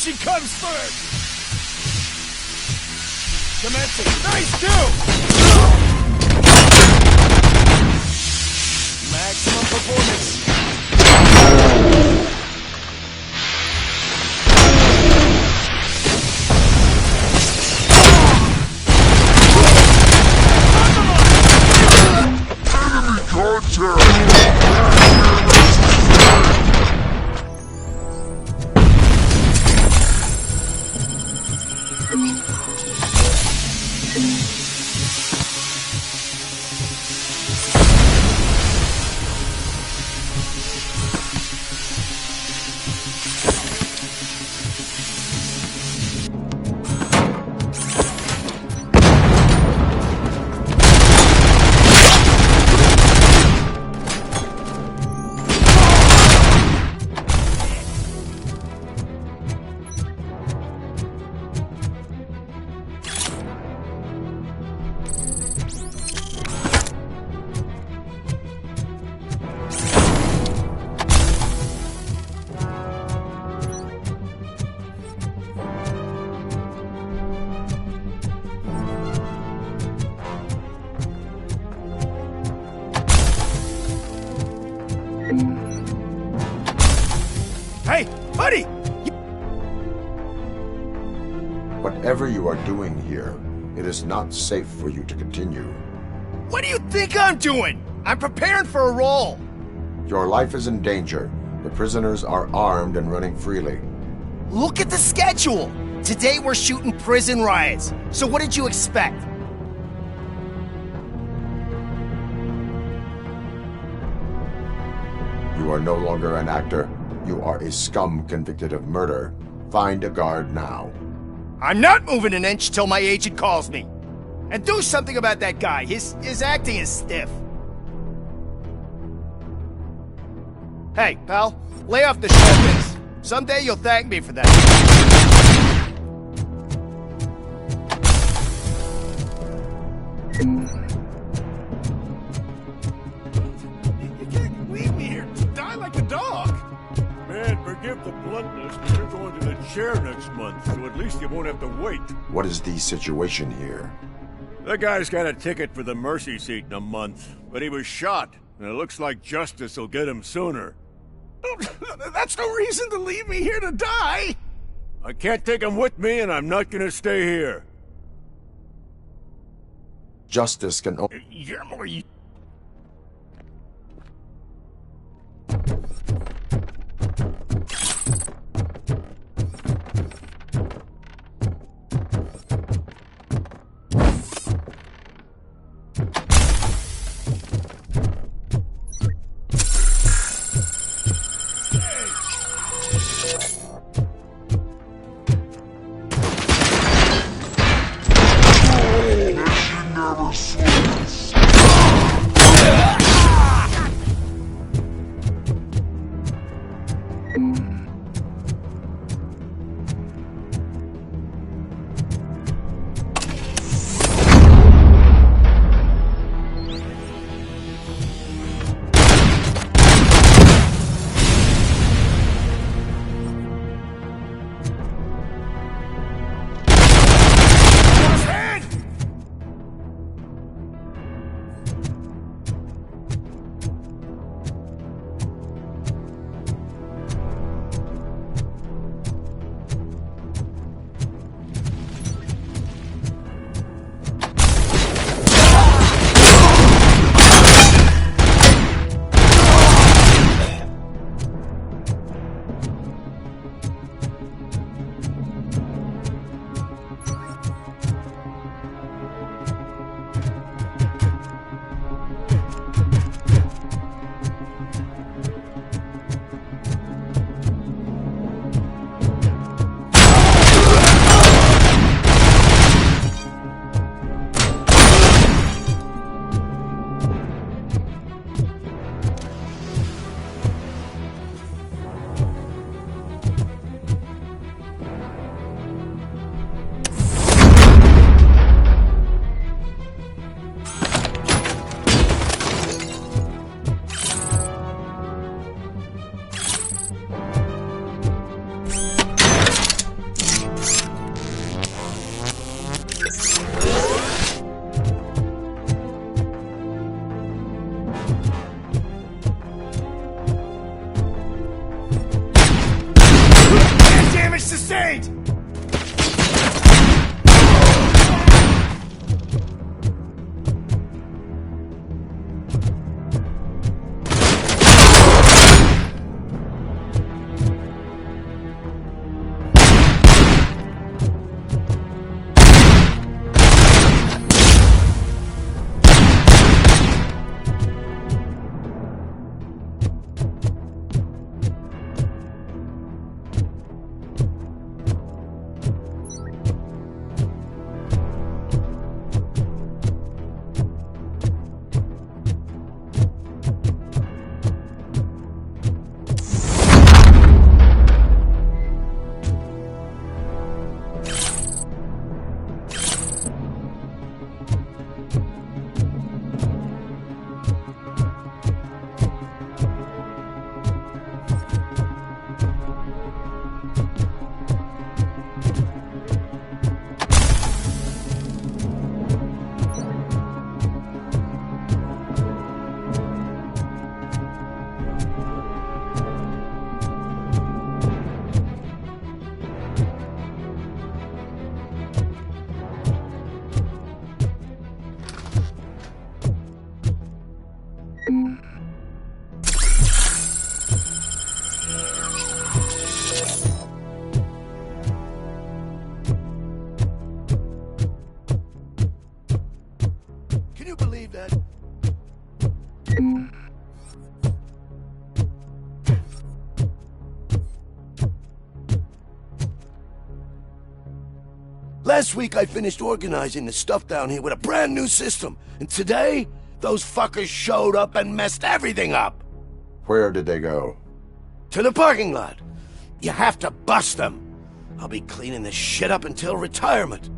S14: she comes first!
S7: Commencing. Nice kill!
S14: Maximum performance.
S7: Hey, buddy!
S6: Whatever you are doing here, it is not safe for you to continue.
S7: What do you think I'm doing? I'm preparing for a role.
S6: Your life is in danger. The prisoners are armed and running freely.
S7: Look at the schedule! Today we're shooting prison riots. So what did you expect?
S6: You are no longer an actor. You are a scum convicted of murder. Find a guard now.
S7: I'm not moving an inch till my agent calls me. And do something about that guy. His acting is stiff. Hey, pal, lay off the showbiz. Someday you'll thank me for that.
S14: You can't leave me here to die like a dog. Man, forgive the bluntness, but you're going to the chair next month, so at least you won't have to wait.
S6: What is the situation here?
S14: The guy's got a ticket for the mercy seat in a month, but he was shot, and it looks like justice will get him sooner. That's no reason to leave me here to die! I can't take him with me, and I'm not gonna stay here.
S6: Justice can only...
S14: You're more...
S21: you believe that? Last week I finished organizing the stuff down here with a brand new system. And today, those fuckers showed up and messed everything up.
S6: Where did they go?
S21: To the parking lot. You have to bust them. I'll be cleaning this shit up until retirement.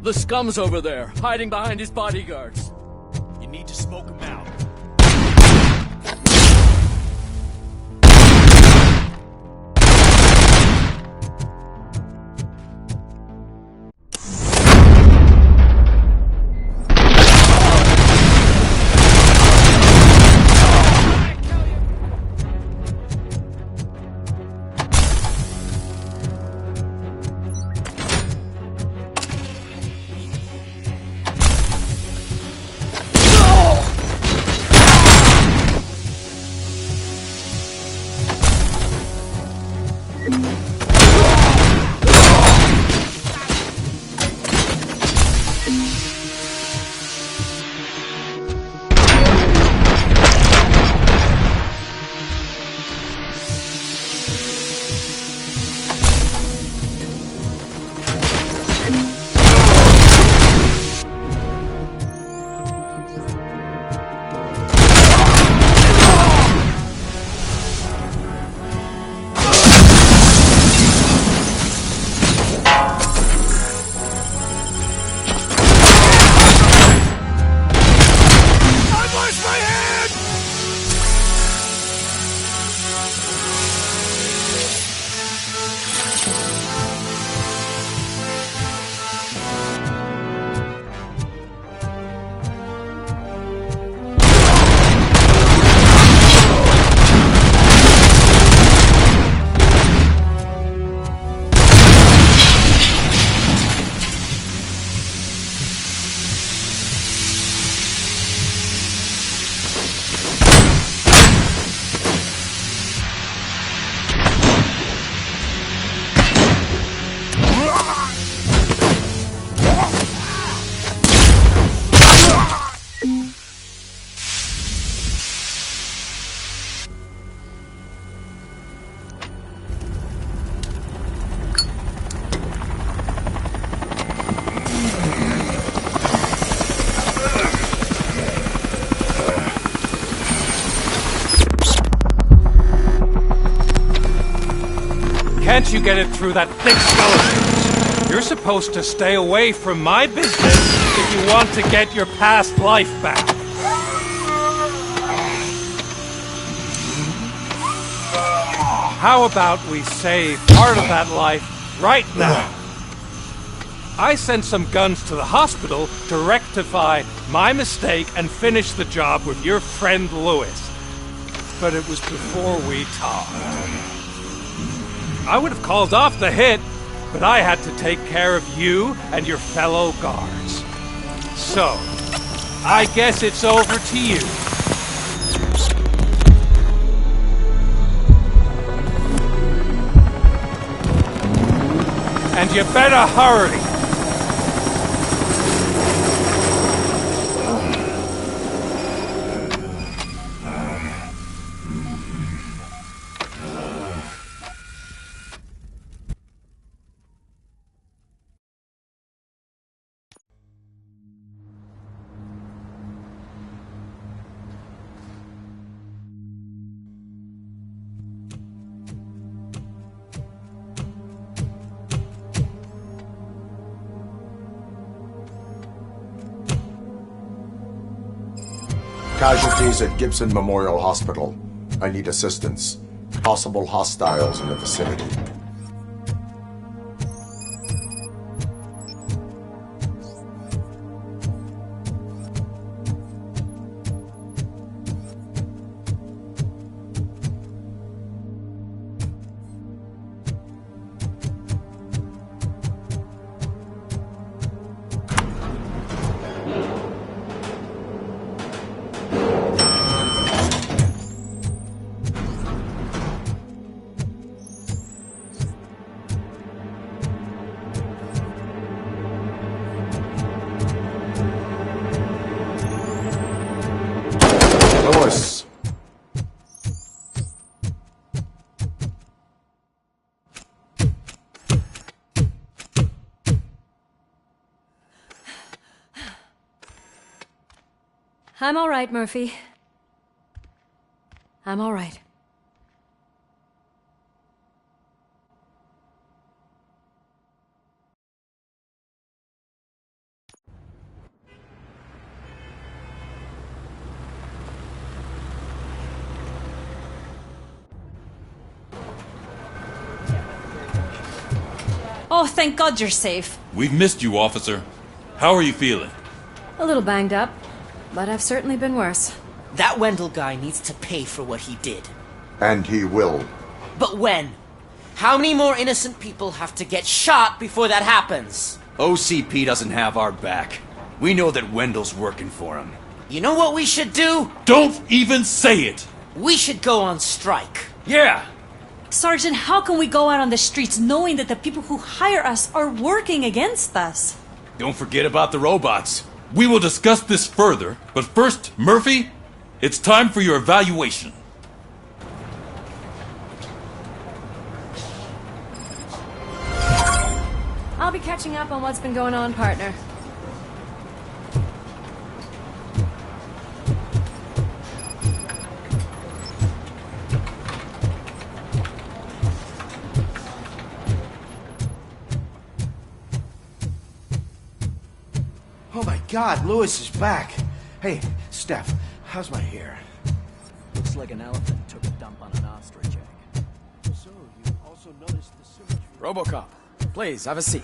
S5: The scum's over there, hiding behind his bodyguards.
S1: You need to smoke him out.
S10: Can't you get it through that thick skeleton? You're supposed to stay away from my business if you want to get your past life back. How about we save part of that life right now? I sent some guns to the hospital to rectify my mistake and finish the job with your friend Lewis. But it was before we talked. I would have called off the hit, but I had to take care of you and your fellow guards. So, I guess it's over to you. And you better hurry.
S6: Casualties at Gibson Memorial Hospital. I need assistance. Possible hostiles in the vicinity.
S4: I'm all right, Murphy. I'm all right.
S2: Oh, thank God you're safe.
S12: We've missed you, officer. How are you feeling?
S4: A little banged up, but I've certainly been worse.
S8: That Wendell guy needs to pay for what he did.
S6: And he will.
S8: But when? How many more innocent people have to get shot before that happens?
S17: OCP doesn't have our back. We know that Wendell's working for him.
S8: You know what we should do?
S12: Don't even say it!
S8: We should go on strike.
S17: Yeah!
S2: Sergeant, how can we go out on the streets knowing that the people who hire us are working against us?
S17: Don't forget about the robots.
S12: We will discuss this further, but first, Murphy, it's time for your evaluation.
S4: I'll be catching up on what's been going on, partner.
S21: Oh my God, Lewis is back. Hey, Steph, how's my hair?
S5: Looks like an elephant took a dump on an ostrich egg.
S21: So, you also noticed the symmetry.
S5: Robocop, please, have a seat.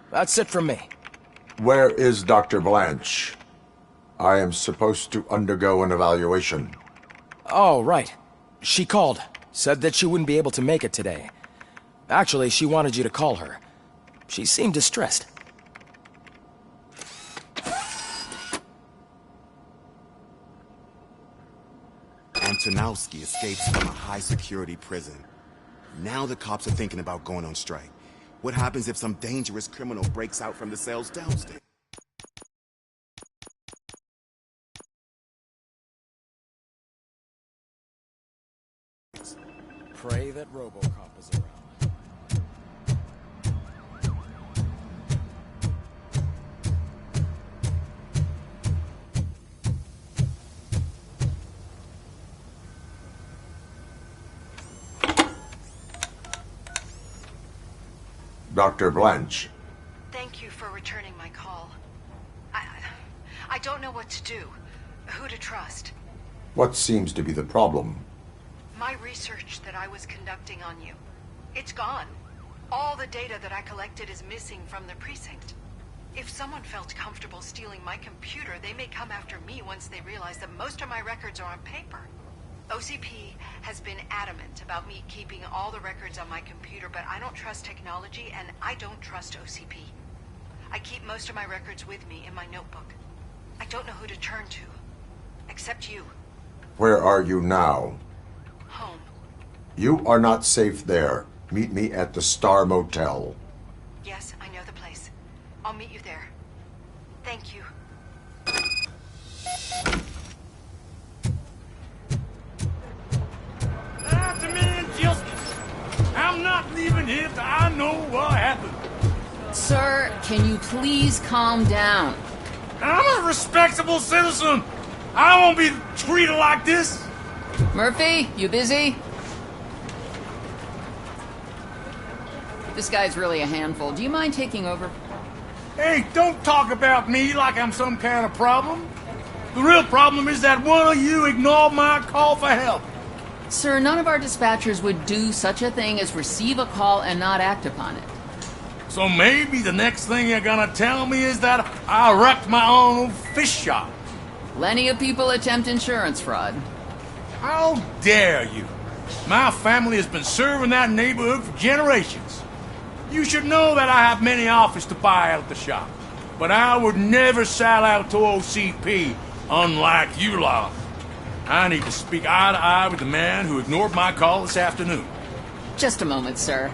S5: That's it from me.
S6: Where is Dr. Blanche? I am supposed to undergo an evaluation.
S5: Oh, right. She called. Said that she wouldn't be able to make it today. Actually, she wanted you to call her. She seemed distressed.
S7: Antonowski escapes from a high-security prison. Now the cops are thinking about going on strike. What happens if some dangerous criminal breaks out from the cells downstairs?
S5: Pray that Robocop is around.
S6: Dr. Blanche.
S18: Thank you for returning my call. I don't know what to do, who to trust.
S6: What seems to be the problem?
S18: My research that I was conducting on you, it's gone. All the data that I collected is missing from the precinct. If someone felt comfortable stealing my computer, they may come after me once they realize that most of my records are on paper. OCP has been adamant about me keeping all the records on my computer, but I don't trust technology and I don't trust OCP. I keep most of my records with me in my notebook. I don't know who to turn to, except you.
S6: Where are you now?
S18: Home.
S6: You are not safe there. Meet me at the Star Motel.
S18: Yes, I know the place. I'll meet you there. Thank you.
S1: Demand justice. I'm not leaving here till I know what happened.
S15: Sir, can you please calm down?
S1: I'm a respectable citizen. I won't be treated like this.
S15: Murphy, you busy? This guy's really a handful. Do you mind taking over?
S1: Hey, don't talk about me like I'm some kind of problem. The real problem is that one of you ignored my call for help.
S15: Sir, none of our dispatchers would do such a thing as receive a call and not act upon it.
S1: So maybe the next thing you're gonna tell me is that I wrecked my own fish shop.
S15: Plenty of people attempt insurance fraud.
S1: How dare you? My family has been serving that neighborhood for generations. You should know that I have many offers to buy out the shop. But I would never sell out to OCP, unlike you lot. I need to speak eye to eye with the man who ignored my call this afternoon.
S15: Just a moment, sir.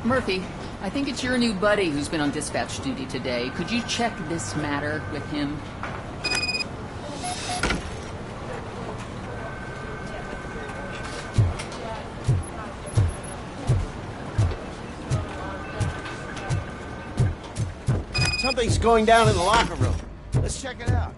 S15: Murphy, I think it's your new buddy who's been on dispatch duty today. Could you check this matter with him?
S8: Something's going down in the locker room. Let's check it out.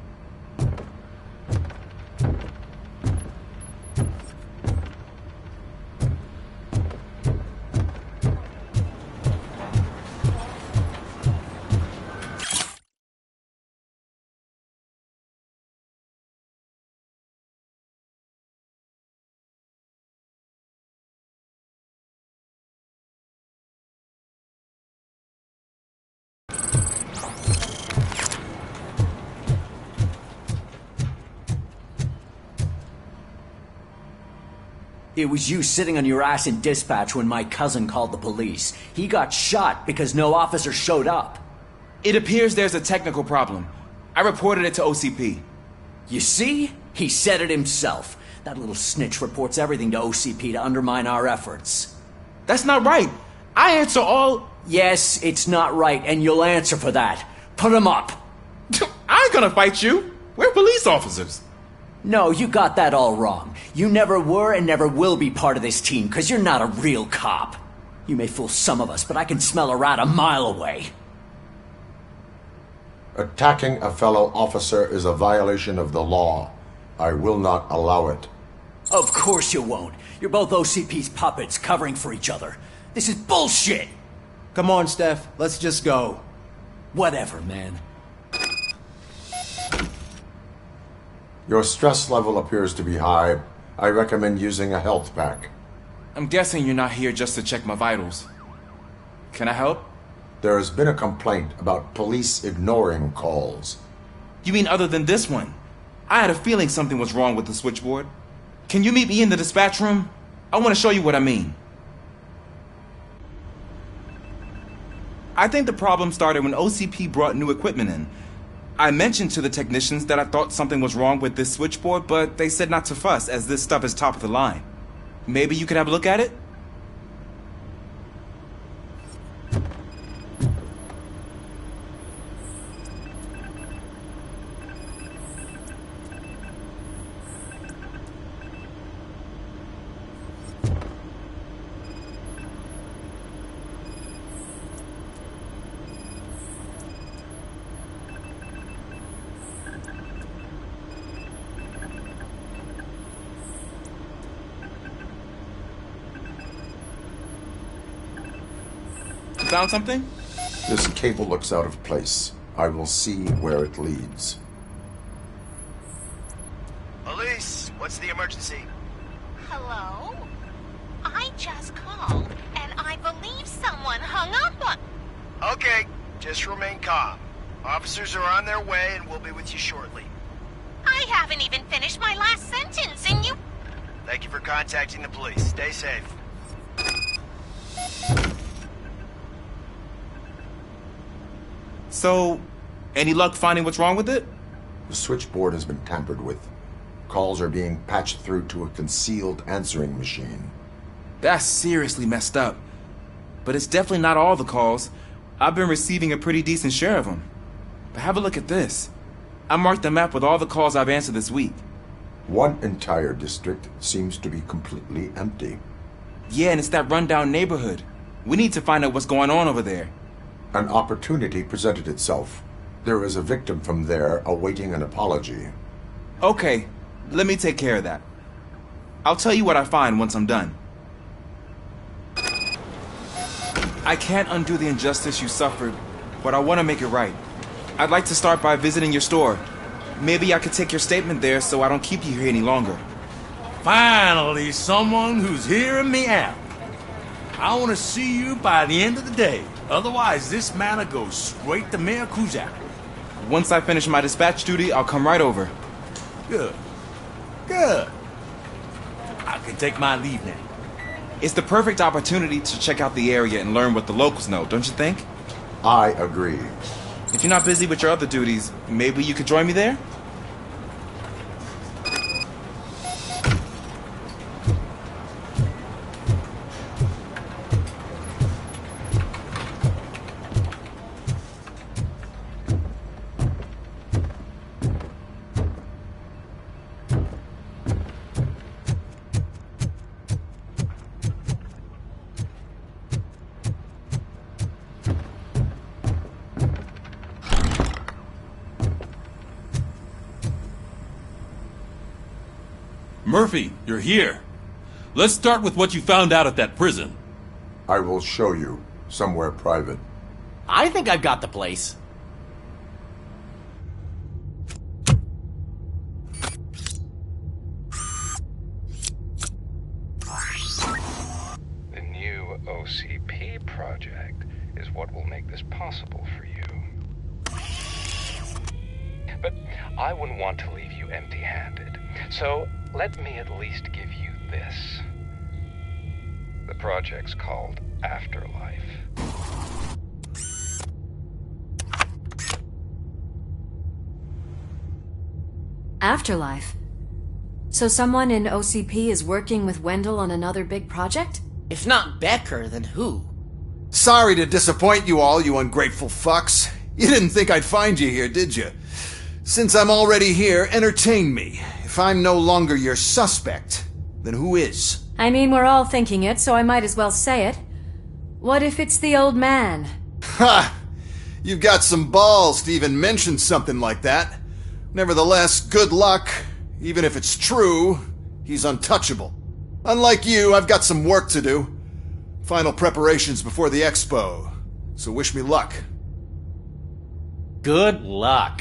S17: It was you sitting on your ass in dispatch when my cousin called the police. He got shot because no officer showed up.
S3: It appears there's a technical problem. I reported it to OCP.
S17: You see? He said it himself. That little snitch reports everything to OCP to undermine our efforts.
S3: That's not right. I answer all...
S17: Yes, it's not right, and you'll answer for that. Put him up.
S3: I ain't gonna fight you. We're police officers.
S17: No, you got that all wrong. You never were and never will be part of this team, because you're not a real cop. You may fool some of us, but I can smell a rat a mile away.
S6: Attacking a fellow officer is a violation of the law. I will not allow it.
S17: Of course you won't. You're both OCP's puppets covering for each other. This is bullshit!
S8: Come on, Steph. Let's just go.
S17: Whatever, man.
S6: Your stress level appears to be high. I recommend using a health pack.
S3: I'm guessing you're not here just to check my vitals. Can I help?
S6: There has been a complaint about police ignoring calls.
S3: You mean other than this one? I had a feeling something was wrong with the switchboard. Can you meet me in the dispatch room? I want to show you what I mean. I think the problem started when OCP brought new equipment in. I mentioned to the technicians that I thought something was wrong with this switchboard, but they said not to fuss, as this stuff is top of the line. Maybe you could have a look at it? Found something?
S6: This cable looks out of place. I will see where it leads.
S16: Police, what's the emergency?
S9: Hello? I just called, and I believe someone hung up on...
S16: Okay, just remain calm. Officers are on their way, and we'll be with you shortly.
S9: I haven't even finished my last sentence, and you...
S16: Thank you for contacting the police. Stay safe.
S3: So, any luck finding what's wrong with it?
S6: The switchboard has been tampered with. Calls are being patched through to a concealed answering machine.
S3: That's seriously messed up. But it's definitely not all the calls. I've been receiving a pretty decent share of them. But have a look at this. I marked the map with all the calls I've answered this week.
S6: One entire district seems to be completely empty.
S3: Yeah, and it's that rundown neighborhood. We need to find out what's going on over there.
S6: An opportunity presented itself. There is a victim from there awaiting an apology.
S3: Okay, let me take care of that. I'll tell you what I find once I'm done. I can't undo the injustice you suffered, but I want to make it right. I'd like to start by visiting your store. Maybe I could take your statement there so I don't keep you here any longer.
S14: Finally, someone who's hearing me out. I want to see you by the end of the day. Otherwise, this matter goes straight to Mayor Kuzak.
S3: Once I finish my dispatch duty, I'll come right over.
S14: Good. Good. I can take my leave now.
S3: It's the perfect opportunity to check out the area and learn what the locals know, don't you think?
S6: I agree.
S3: If you're not busy with your other duties, maybe you could join me there?
S12: Murphy, you're here. Let's start with what you found out at that prison.
S6: I will show you, somewhere private.
S17: I think I've got the place.
S11: The new OCP project is what will make this possible for you. But I wouldn't want to leave you empty-handed, so let me at least give you this. The project's called Afterlife.
S4: Afterlife? So someone in OCP is working with Wendell on another big project?
S8: If not Becker, then who?
S20: Sorry to disappoint you all, you ungrateful fucks. You didn't think I'd find you here, did you? Since I'm already here, entertain me. If I'm no longer your suspect, then who is?
S4: I mean, we're all thinking it, so I might as well say it. What if it's the old man?
S20: Ha! You've got some balls to even mention something like that. Nevertheless, good luck. Even if it's true, he's untouchable. Unlike you, I've got some work to do. Final preparations before the expo. So wish me luck.
S17: Good luck.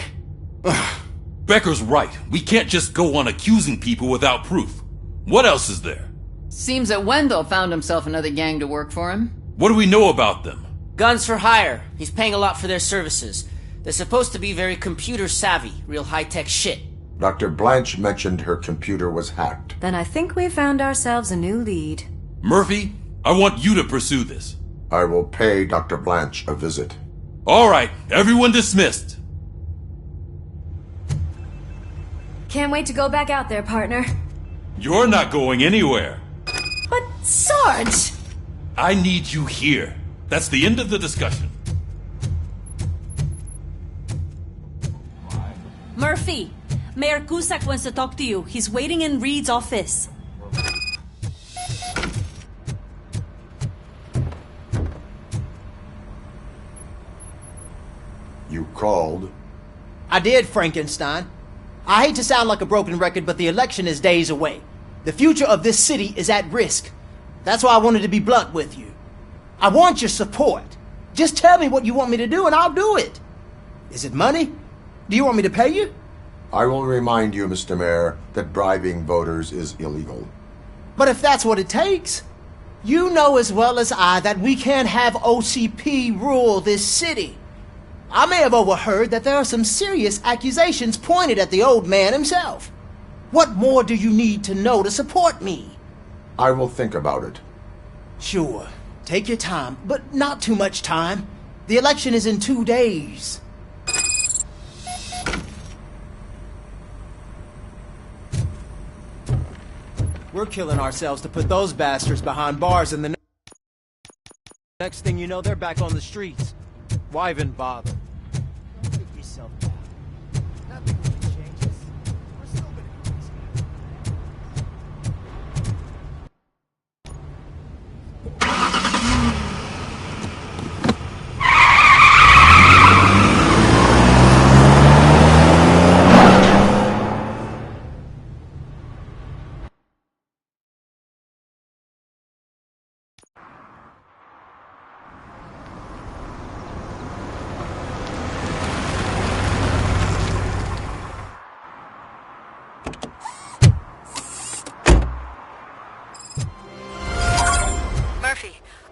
S12: Becker's right. We can't just go on accusing people without proof. What else is there?
S15: Seems that Wendell found himself another gang to work for him.
S12: What do we know about them?
S8: Guns for hire. He's paying a lot for their services. They're supposed to be very computer savvy, real high-tech shit.
S6: Dr. Blanche mentioned her computer was hacked.
S4: Then I think we found ourselves a new lead.
S12: Murphy, I want you to pursue this.
S6: I will pay Dr. Blanche a visit.
S12: All right, everyone dismissed.
S4: Can't wait to go back out there, partner.
S12: You're not going anywhere.
S4: But, Sarge!
S12: I need you here. That's the end of the discussion.
S2: Murphy, Mayor Cusack wants to talk to you. He's waiting in Reed's office.
S6: You called?
S8: I did, Frankenstein. I hate to sound like a broken record, but the election is days away. The future of this city is at risk. That's why I wanted to be blunt with you. I want your support. Just tell me what you want me to do and I'll do it. Is it money? Do you want me to pay you?
S6: I will remind you, Mr. Mayor, that bribing voters is illegal.
S8: But if that's what it takes, you know as well as I that we can't have OCP rule this city. I may have overheard that there are some serious accusations pointed at the old man himself. What more do you need to know to support me?
S6: I will think about it.
S8: Sure. Take your time, but not too much time. The election is in 2 days. We're killing ourselves to put those bastards behind bars, and the next thing you know, they're back on the streets. Why even bother? Don't get yourself down. Nothing really changes. We're still gonna do this.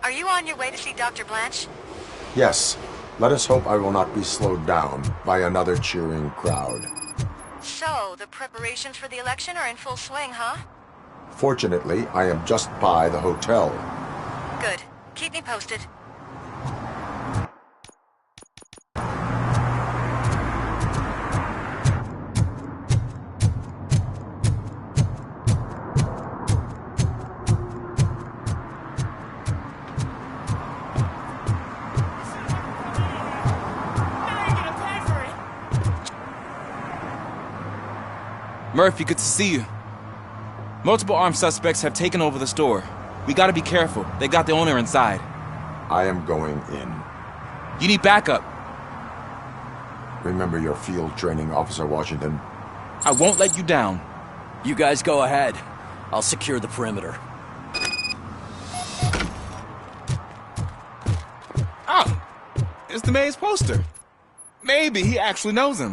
S18: Are you on your way to see Dr. Blanche?
S6: Yes. Let us hope I will not be slowed down by another cheering crowd.
S18: So, the preparations for the election are in full swing, huh?
S6: Fortunately, I am just by the hotel.
S18: Good. Keep me posted.
S3: Murphy, good to see you. Multiple armed suspects have taken over the store. We gotta be careful. They got the owner inside.
S6: I am going in.
S3: You need backup.
S6: Remember your field training, Officer Washington.
S3: I won't let you down.
S5: You guys go ahead.
S17: I'll secure the perimeter.
S3: Oh, it's the mayor's poster. Maybe he actually knows him.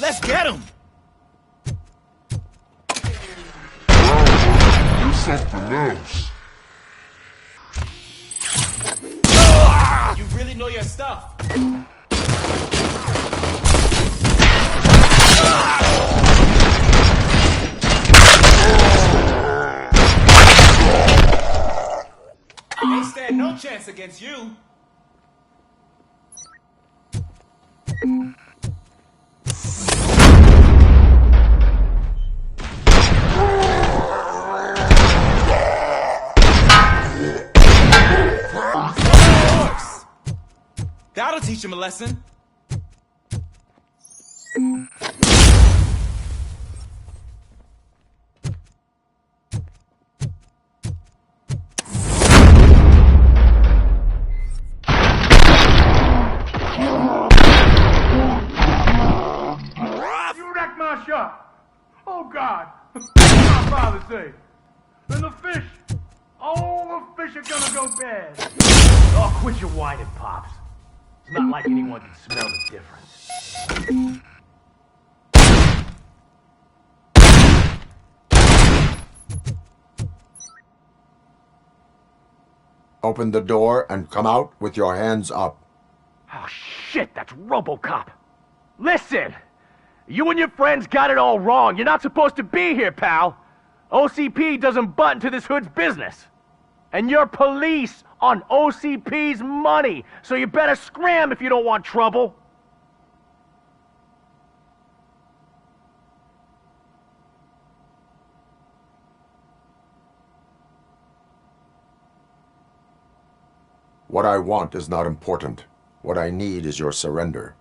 S3: Let's get him!
S1: Do something else.
S3: You really know your stuff. They stand no chance against you. That'll teach him a lesson.
S1: You wrecked my shot. Oh, God. What did my father say? And the fish. All the fish are gonna go bad. Oh, quit your whining, Pops. It's not like anyone can smell the difference.
S6: Open the door and come out with your hands up.
S1: Oh, shit, that's Robocop. Listen, you and your friends got it all wrong. You're not supposed to be here, pal. OCP doesn't butt into this hood's business. And you're police on OCP's money, so you better scram if you don't want trouble.
S6: What I want is not important. What I need is your surrender.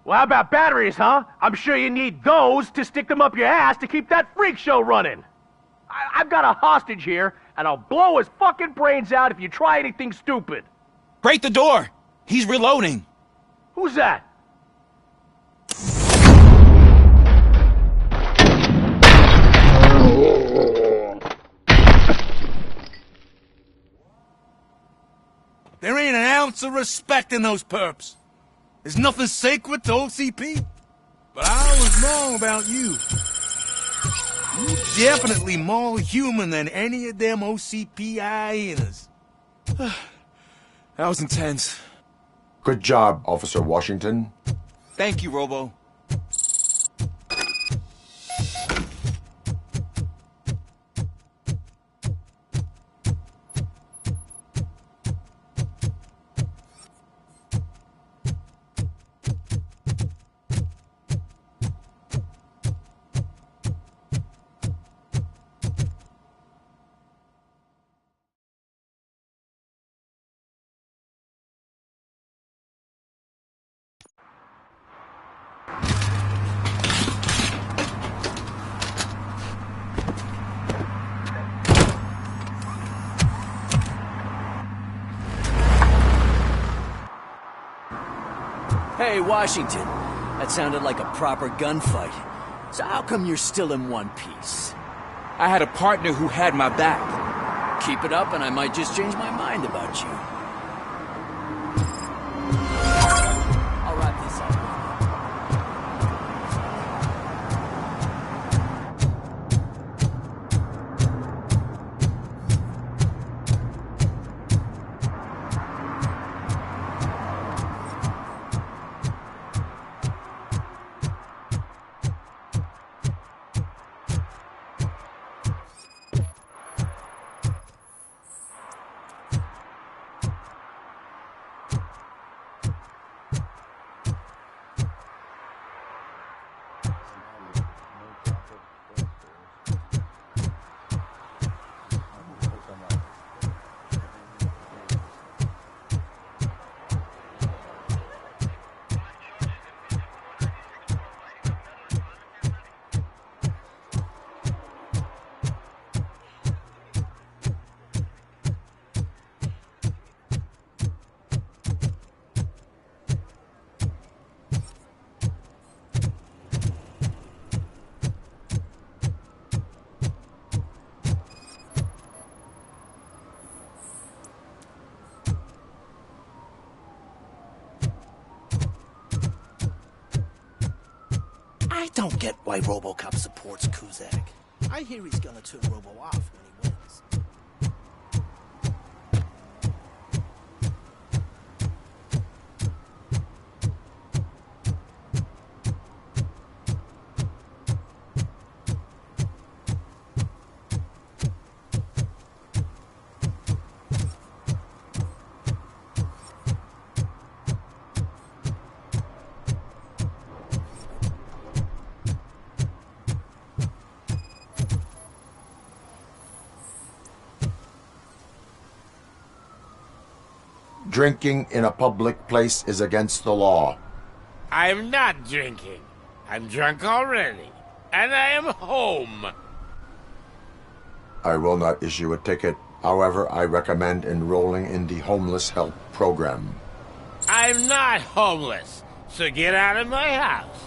S1: Well, how about batteries, huh? I'm sure you need those to stick them up your ass to keep that freak show running. I've got a hostage here, and I'll blow his fucking brains out if you try anything stupid.
S3: Break the door! He's reloading.
S1: Who's that?
S14: There ain't an ounce of respect in those perps. There's nothing sacred to OCP. But I was wrong about you. You're definitely more human than any of them OCP hyenas.
S3: That was intense.
S6: Good job, Officer Washington.
S3: Thank you, Robo.
S17: Hey, Washington. That sounded like a proper gunfight. So how come you're still in one piece?
S3: I had a partner who had my back.
S17: Keep it up and I might just change my mind about you. I'll wrap this up.
S21: I don't get why Robocop supports Kuzak. I hear he's gonna turn Robo off when he wins.
S6: Drinking in a public place is against the law.
S13: I'm not drinking. I'm drunk already. And I am home.
S6: I will not issue a ticket. However, I recommend enrolling in the homeless help program.
S13: I'm not homeless, so get out of my house.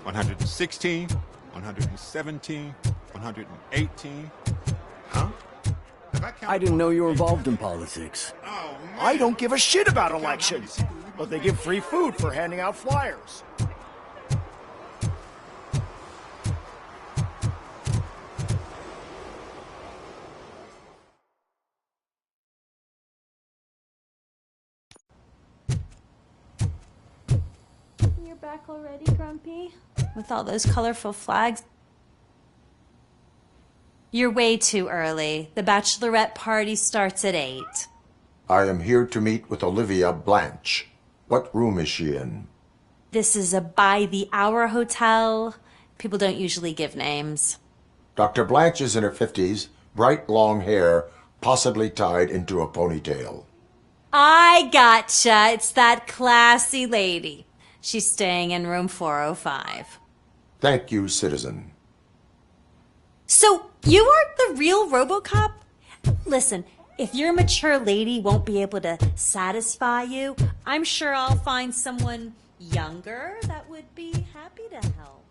S14: $116, $117, $118. Huh?
S21: I didn't know you were involved in politics.
S19: I don't give a shit about elections, but they give free food for handing out flyers.
S2: You're back already, Grumpy? With all those colorful flags? You're way too early. The bachelorette party starts at 8.
S6: I am here to meet with Olivia Blanche. What room is she in?
S2: This is a by-the-hour hotel. People don't usually give names.
S6: Dr. Blanche is in her 50s, bright long hair, possibly tied into a ponytail.
S2: I gotcha. It's that classy lady. She's staying in room 405.
S6: Thank you, citizen.
S2: So, you aren't the real Robocop? Listen, if your mature lady won't be able to satisfy you, I'm sure I'll find someone younger that would be happy to help.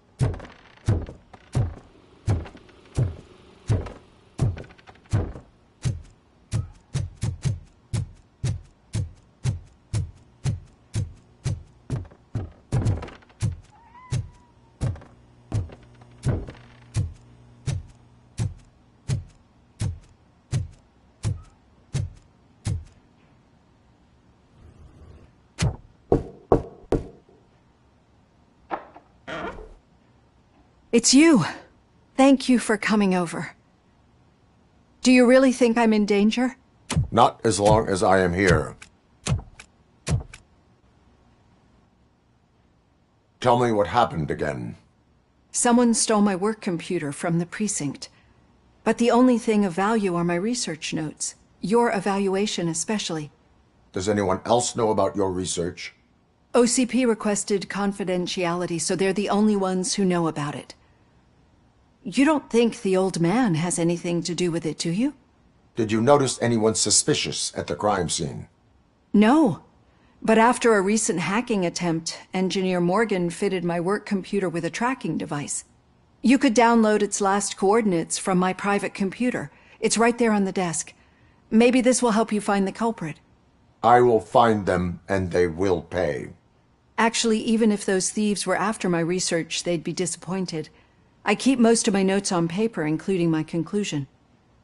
S23: It's you. Thank you for coming over. Do you really think I'm in danger?
S6: Not as long as I am here. Tell me what happened again.
S23: Someone stole my work computer from the precinct. But the only thing of value are my research notes. Your evaluation especially.
S6: Does anyone else know about your research?
S23: OCP requested confidentiality, so they're the only ones who know about it. You don't think the old man has anything to do with it, do you?
S6: Did you notice anyone suspicious at the crime scene?
S23: No. But after a recent hacking attempt, Engineer Morgan fitted my work computer with a tracking device. You could download its last coordinates from my private computer. It's right there on the desk. Maybe this will help you find the culprit.
S6: I will find them, and they will pay.
S23: Actually, even if those thieves were after my research, they'd be disappointed. I keep most of my notes on paper, including my conclusion.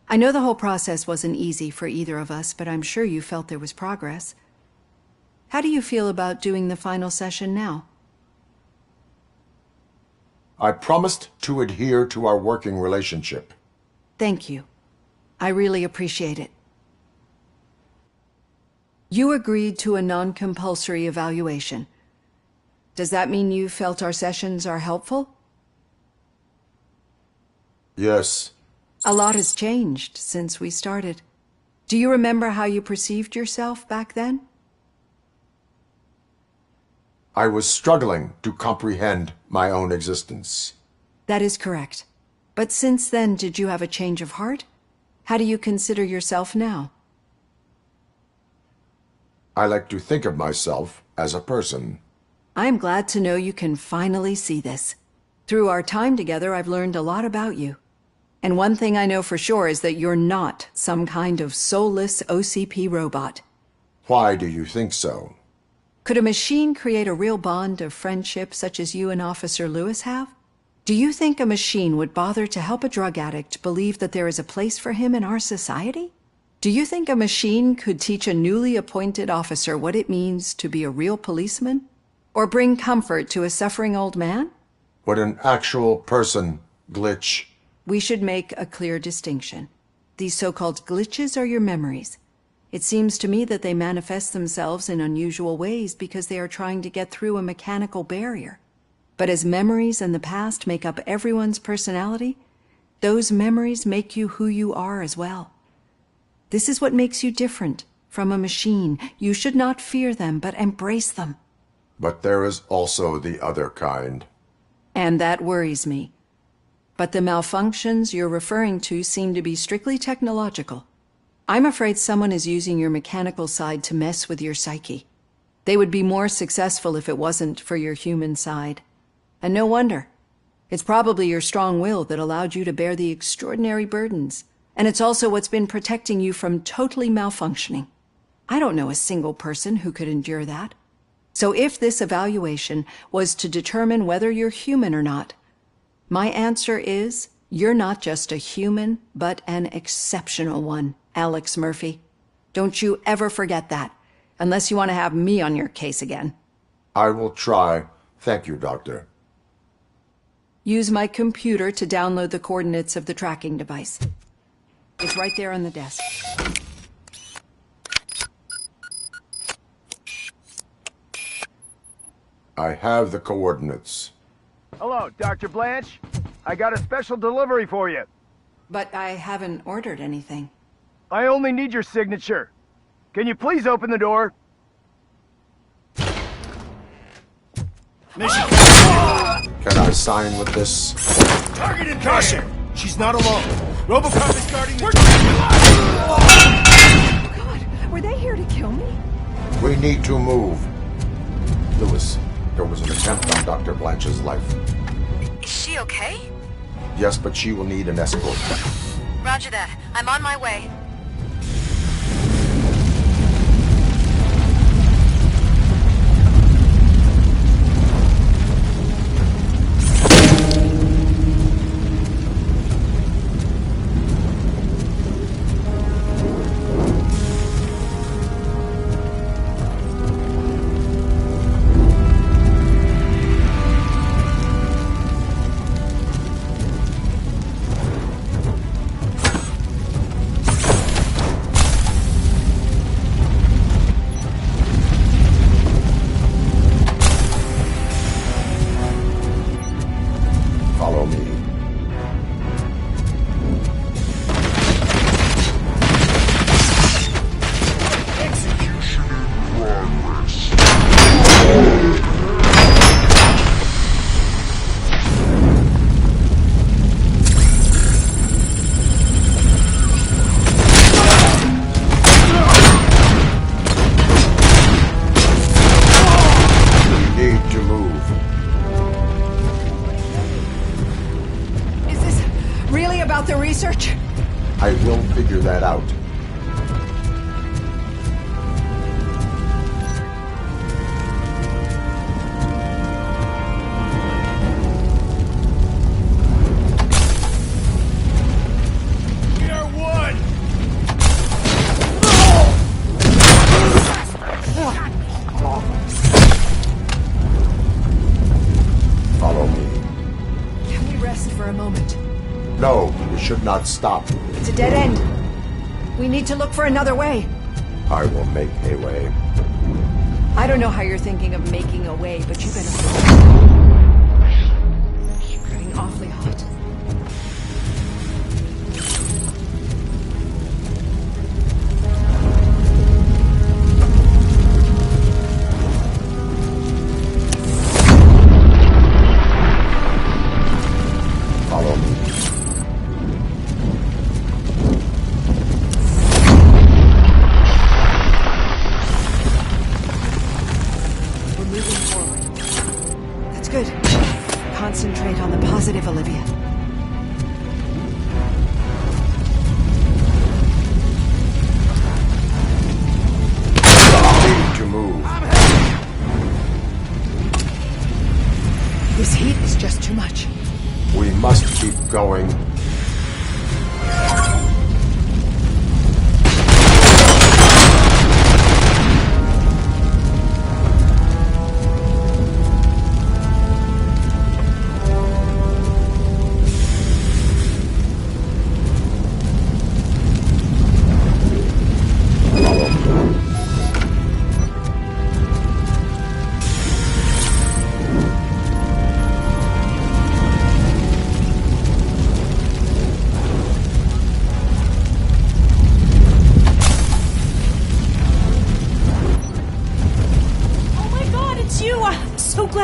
S23: I know the whole process wasn't easy for either of us, but I'm sure you felt there was progress. How do you feel about doing the final session now?
S6: I promised to adhere to our working relationship.
S23: Thank you. I really appreciate it. You agreed to a non-compulsory evaluation. Does that mean you felt our sessions are helpful?
S6: Yes.
S23: A lot has changed since we started. Do you remember how you perceived yourself back then?
S6: I was struggling to comprehend my own existence.
S23: That is correct. But since then, did you have a change of heart? How do you consider yourself now?
S6: I like to think of myself as a person.
S23: I'm glad to know you can finally see this. Through our time together, I've learned a lot about you. And one thing I know for sure is that you're not some kind of soulless OCP robot.
S6: Why do you think so?
S23: Could a machine create a real bond of friendship such as you and Officer Lewis have? Do you think a machine would bother to help a drug addict believe that there is a place for him in our society? Do you think a machine could teach a newly appointed officer what it means to be a real policeman? Or bring comfort to a suffering old man?
S6: Would an actual person glitch?
S23: We should make a clear distinction. These so-called glitches are your memories. It seems to me that they manifest themselves in unusual ways because they are trying to get through a mechanical barrier. But as memories in the past make up everyone's personality, those memories make you who you are as well. This is what makes you different from a machine. You should not fear them, but embrace them.
S6: But there is also the other kind.
S23: And that worries me. But the malfunctions you're referring to seem to be strictly technological. I'm afraid someone is using your mechanical side to mess with your psyche. They would be more successful if it wasn't for your human side. And no wonder. It's probably your strong will that allowed you to bear the extraordinary burdens. And it's also what's been protecting you from totally malfunctioning. I don't know a single person who could endure that. So if this evaluation was to determine whether you're human or not, my answer is, you're not just a human, but an exceptional one, Alex Murphy. Don't you ever forget that, unless you want to have me on your case again.
S6: I will try. Thank you, Doctor.
S23: Use my computer to download the coordinates of the tracking device. It's right there on the desk.
S6: I have the coordinates.
S19: Hello, Dr. Blanche. I got a special delivery for you.
S23: But I haven't ordered anything.
S19: I only need your signature. Can you please open the door?
S6: Mission. Can I sign with this?
S19: Targeted caution! She's not alone. Robocop is guarding the...
S23: God, were they here to kill me?
S6: We need to move. Lewis, there was an attempt on Dr. Blanche's life.
S18: Is she okay?
S6: Yes, but she will need an escort.
S18: Roger that. I'm on my way.
S6: Follow me.
S7: Execution in progress.
S6: We need to move.
S23: Really about the research?
S6: I will figure that out.
S19: We are one!
S6: Follow me.
S23: Can we rest for a moment?
S6: No, we should not stop.
S23: It's a dead end. We need to look for another way.
S6: I will make a way.
S23: I don't know how you're thinking of making a way, but you better... It's getting awfully hot.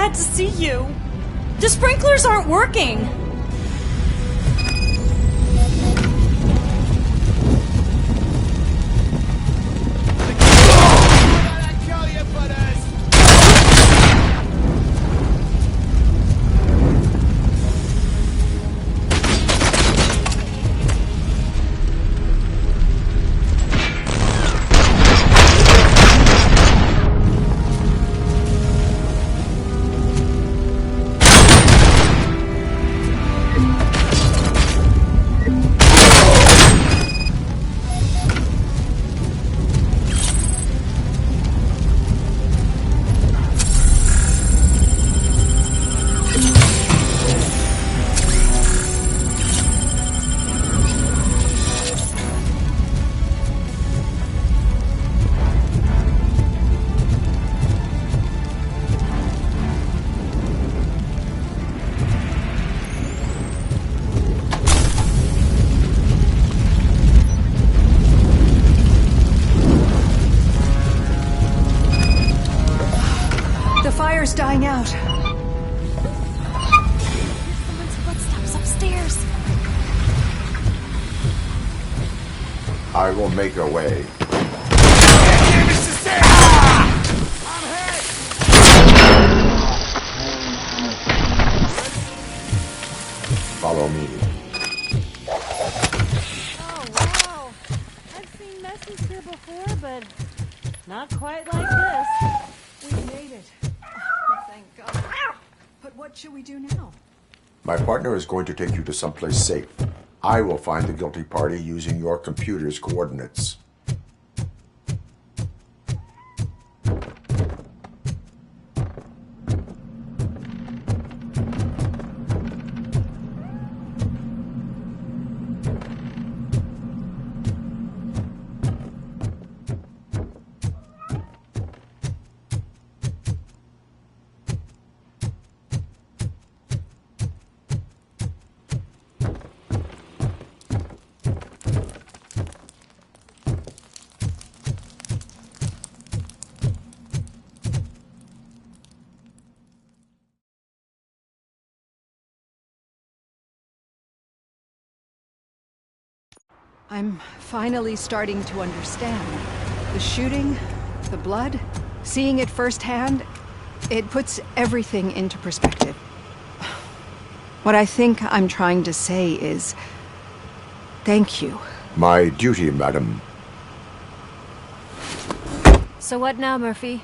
S2: glad to see you. The sprinklers aren't working.
S23: Fire's dying out.
S2: Someone's footsteps upstairs.
S6: I will make a way. Follow me.
S2: Oh, wow. I've seen messes here before, but not quite like this.
S23: We made it. Oh, thank God. But what should we do now?
S6: My partner is going to take you to someplace safe. I will find the guilty party using your computer's coordinates.
S23: I'm finally starting to understand. The shooting, the blood, seeing it firsthand, it puts everything into perspective. What I think I'm trying to say is, thank you.
S6: My duty, madam.
S4: So what now, Murphy?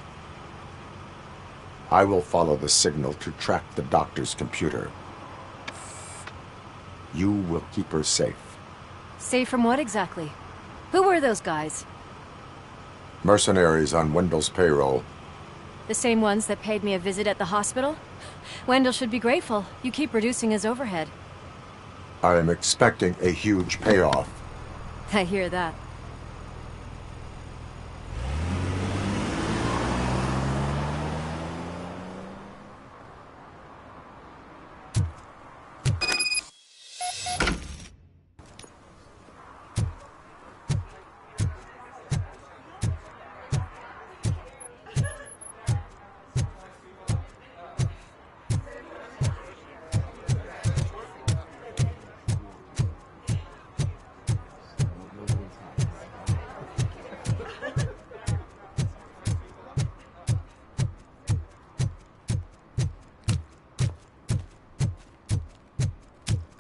S6: I will follow the signal to track the doctor's computer. You will keep her safe.
S4: Safe from what exactly? Who were those guys?
S6: Mercenaries on Wendell's payroll.
S4: The same ones that paid me a visit at the hospital? Wendell should be grateful. You keep reducing his overhead.
S6: I am expecting a huge payoff.
S4: I hear that.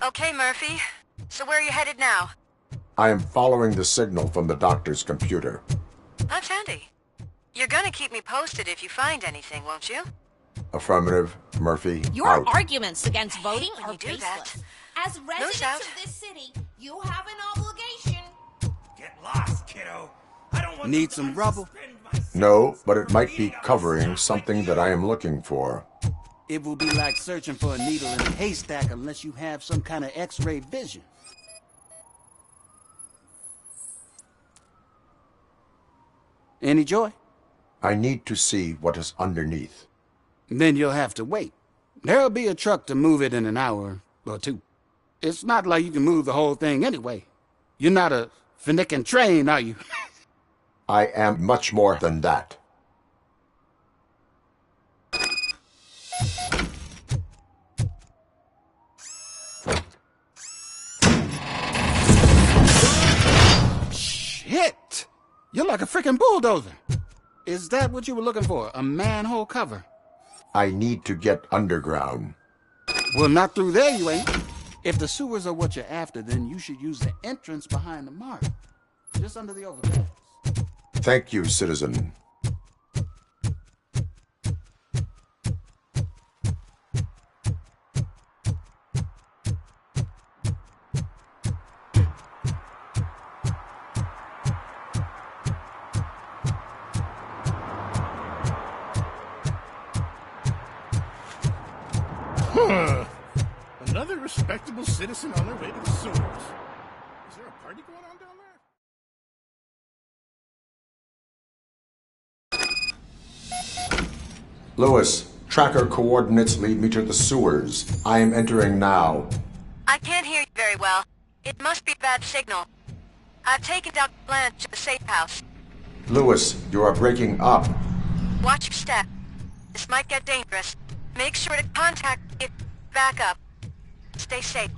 S18: Okay, Murphy. So where are you headed now?
S6: I am following the signal from the doctor's computer.
S18: That's handy. You're gonna keep me posted if you find anything, won't you?
S6: Affirmative, Murphy.
S9: Your
S6: out.
S9: arguments against voting
S18: when
S9: are
S18: you do
S9: baseless.
S18: that.
S9: As residents
S18: out.
S9: of this city, you have an obligation.
S1: Get lost, kiddo. I don't want
S10: Need some rubble?
S6: No, but it might be covering something that I am looking for.
S10: It will be like searching for a needle in a haystack unless you have some kind of X-ray vision. Any joy?
S6: I need to see what is underneath.
S10: Then you'll have to wait. There'll be a truck to move it in an hour or two. It's not like you can move the whole thing anyway. You're not a finicking train, are you?
S6: I am much more than that.
S10: You're like a freaking bulldozer. Is that what you were looking for? A manhole cover?
S6: I need to get underground.
S10: Well, not through there, you ain't. If the sewers are what you're after, then you should use the entrance behind the mark. Just under the overpass.
S6: Thank you, citizen.
S19: Huh. Another respectable citizen on their way to the sewers. Is there a party going on down there?
S6: Lewis, tracker coordinates lead me to the sewers. I am entering now.
S18: I can't hear you very well. It must be a bad signal. I've taken Dr. Blanche to the safe house.
S6: Lewis, you are breaking up.
S18: Watch your step. This might get dangerous. Make sure to contact me if back up. Stay safe.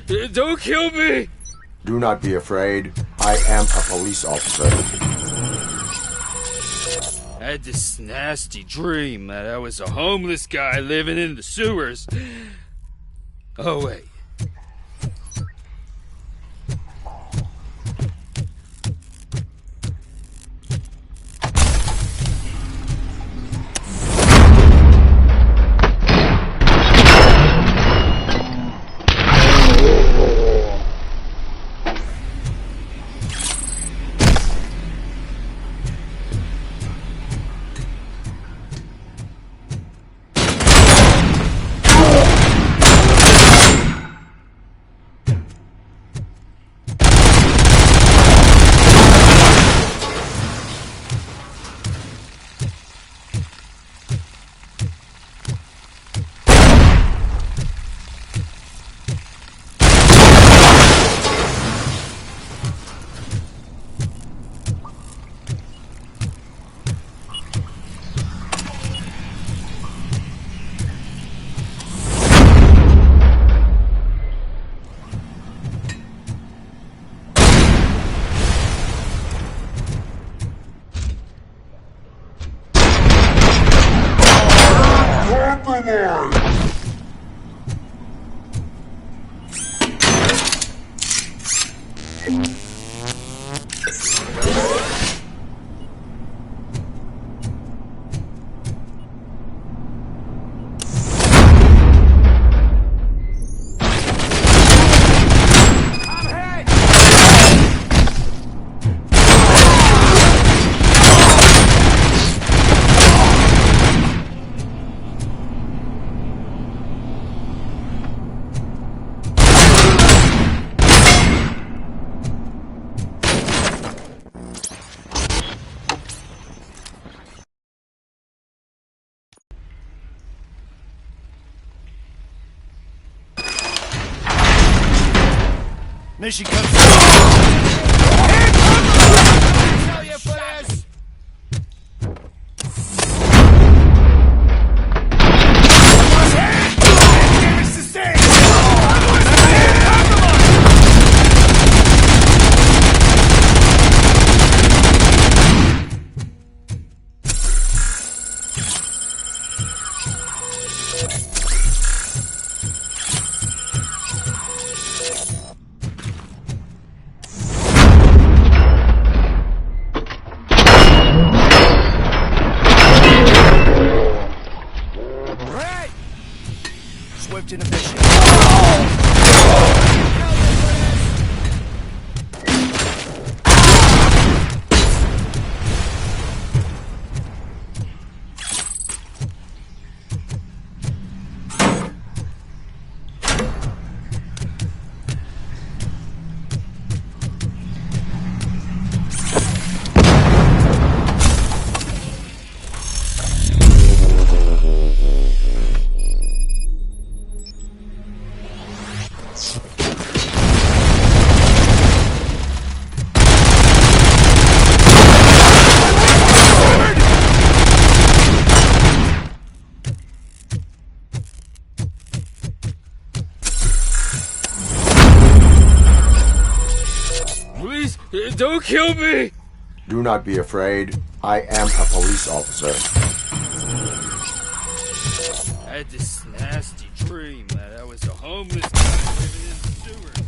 S11: don't kill me!
S6: Do not be afraid. I am a police officer.
S11: I had this nasty dream that I was a homeless guy living in the sewers. Oh, wait.
S1: Mission comes. Here comes! Tell you for this. Swift and efficient.
S11: Please, don't kill me!
S6: Do not be afraid. I am a police officer.
S11: I had this nasty dream that I was a homeless guy living in the sewers.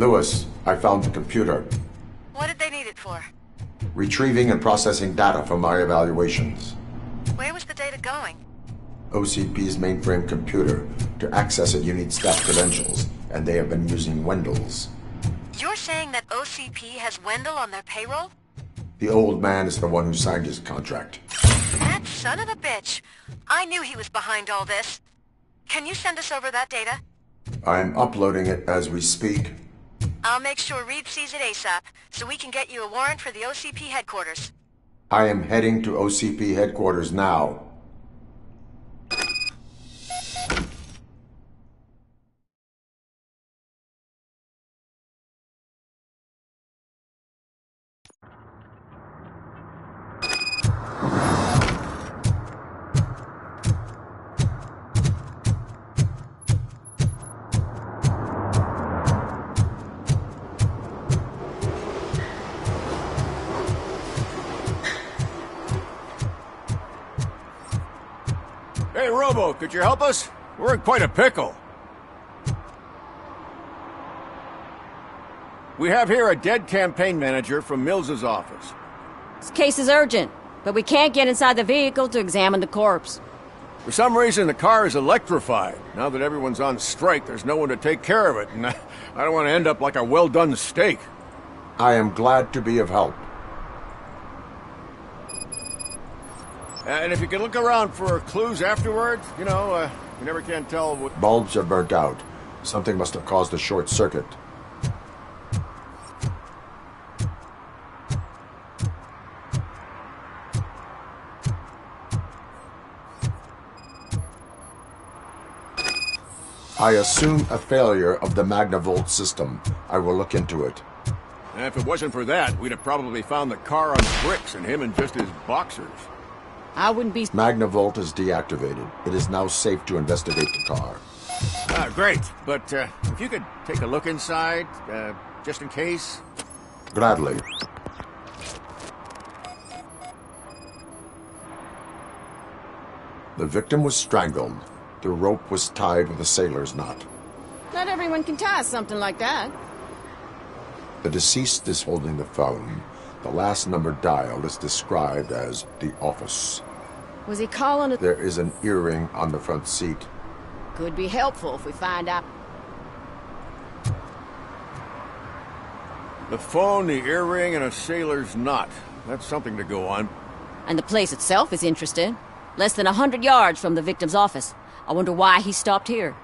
S6: Lewis, I found the computer.
S18: What did they need it for?
S6: Retrieving and processing data from my evaluations.
S18: Where was the data going?
S6: OCP's mainframe computer. To access it, you need staff credentials, and they have been using Wendell's.
S18: You're saying that OCP has Wendell on their payroll?
S6: The old man is the one who signed his contract.
S18: That son of a bitch. I knew he was behind all this. Can you send us over that data?
S6: I'm uploading it as we speak.
S18: I'll make sure Reed sees it ASAP, so we can get you a warrant for the OCP headquarters.
S6: I am heading to OCP headquarters now.
S14: Hey, Robo, could you help us? We're in quite a pickle. We have here a dead campaign manager from Mills's office.
S16: This case is urgent, but we can't get inside the vehicle to examine the corpse.
S14: For some reason, the car is electrified. Now that everyone's on strike, there's no one to take care of it, and I don't want to end up like a well-done steak.
S6: I am glad to be of help.
S14: And if you can look around for clues afterwards, you never can tell what...
S6: Bulbs are burnt out. Something must have caused a short circuit. I assume a failure of the Magnavolt system. I will look into it.
S14: And if it wasn't for that, we'd have probably found the car on bricks and him in just his boxers.
S16: I wouldn't be...
S6: Magnavolt is deactivated. It is now safe to investigate the car.
S14: Great. But if you could take a look inside, just in case.
S6: Gladly. The victim was strangled. The rope was tied with a sailor's knot.
S16: Not everyone can tie something like that.
S6: The deceased is holding the phone. The last number dialed is described as the office.
S16: Was he calling it?
S6: There is an earring on the front seat.
S16: Could be helpful if we find out.
S14: The phone, the earring, and a sailor's knot. That's something to go on.
S16: And the place itself is interesting. Less than 100 yards from the victim's office. I wonder why he stopped here.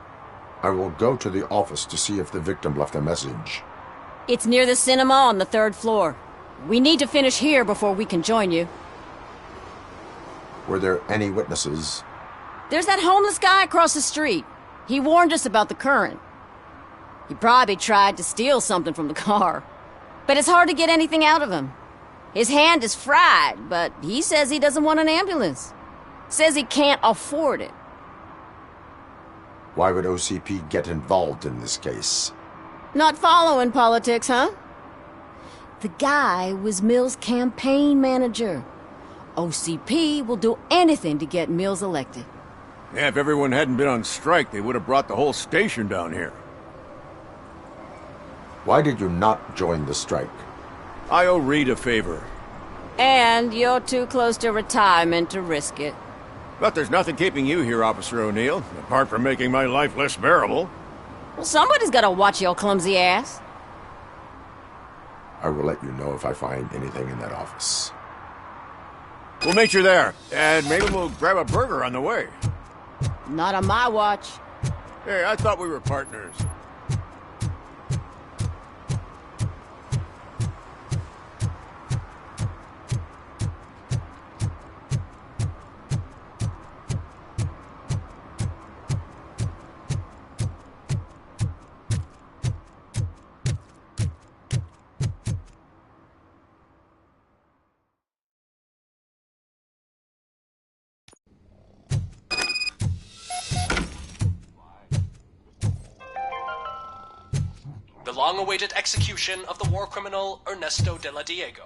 S6: I will go to the office to see if the victim left a message.
S16: It's near the cinema on the 3rd floor. We need to finish here before we can join you.
S6: Were there any witnesses?
S16: There's that homeless guy across the street. He warned us about the current. He probably tried to steal something from the car. But it's hard to get anything out of him. His hand is fried, but he says he doesn't want an ambulance. Says he can't afford it.
S6: Why would OCP get involved in this case?
S16: Not following politics, huh? The guy was Mills' campaign manager. OCP will do anything to get Mills elected.
S14: Yeah, if everyone hadn't been on strike, they would have brought the whole station down here.
S6: Why did you not join the strike?
S14: I owe Reed a favor.
S16: And you're too close to retirement to risk it.
S14: But there's nothing keeping you here, Officer O'Neill, apart from making my life less bearable.
S16: Well, somebody's gotta watch your clumsy ass.
S6: I will let you know if I find anything in that office.
S14: We'll meet you there, and maybe we'll grab a burger on the way.
S16: Not on my watch.
S14: Hey, I thought we were partners.
S20: The long-awaited execution of the war criminal Ernesto de la Diego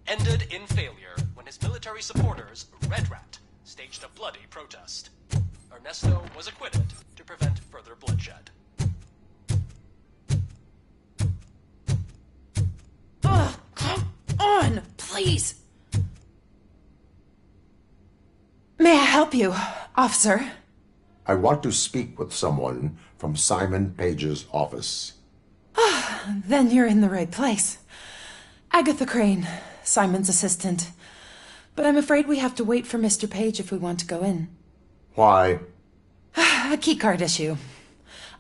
S20: ended in failure when his military supporters, Red Rat, staged a bloody protest. Ernesto was acquitted to prevent further bloodshed.
S12: please. May I help you, officer?
S6: I want to speak with someone from Simon Page's office.
S12: Then you're in the right place. Agatha Crane, Simon's assistant. But I'm afraid we have to wait for Mr. Page if we want to go in.
S6: Why?
S12: A keycard issue.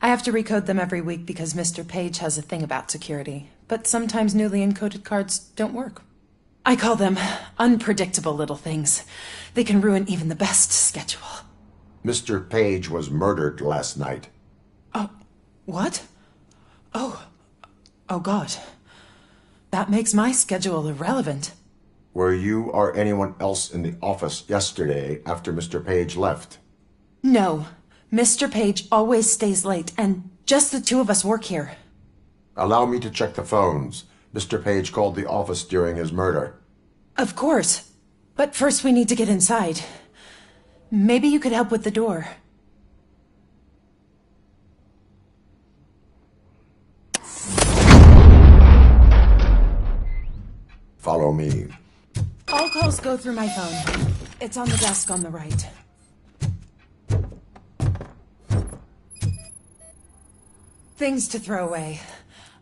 S12: I have to recode them every week because Mr. Page has a thing about security. But sometimes newly encoded cards don't work. I call them unpredictable little things. They can ruin even the best schedule.
S6: Mr. Page was murdered last night.
S12: What? Oh God. That makes my schedule irrelevant.
S6: Were you or anyone else in the office yesterday after Mr. Page left?
S12: No. Mr. Page always stays late, and just the two of us work here.
S6: Allow me to check the phones. Mr. Page called the office during his murder.
S12: Of course. But first we need to get inside. Maybe you could help with the door.
S6: Follow me.
S12: All calls go through my phone. It's on the desk on the right. Things to throw away.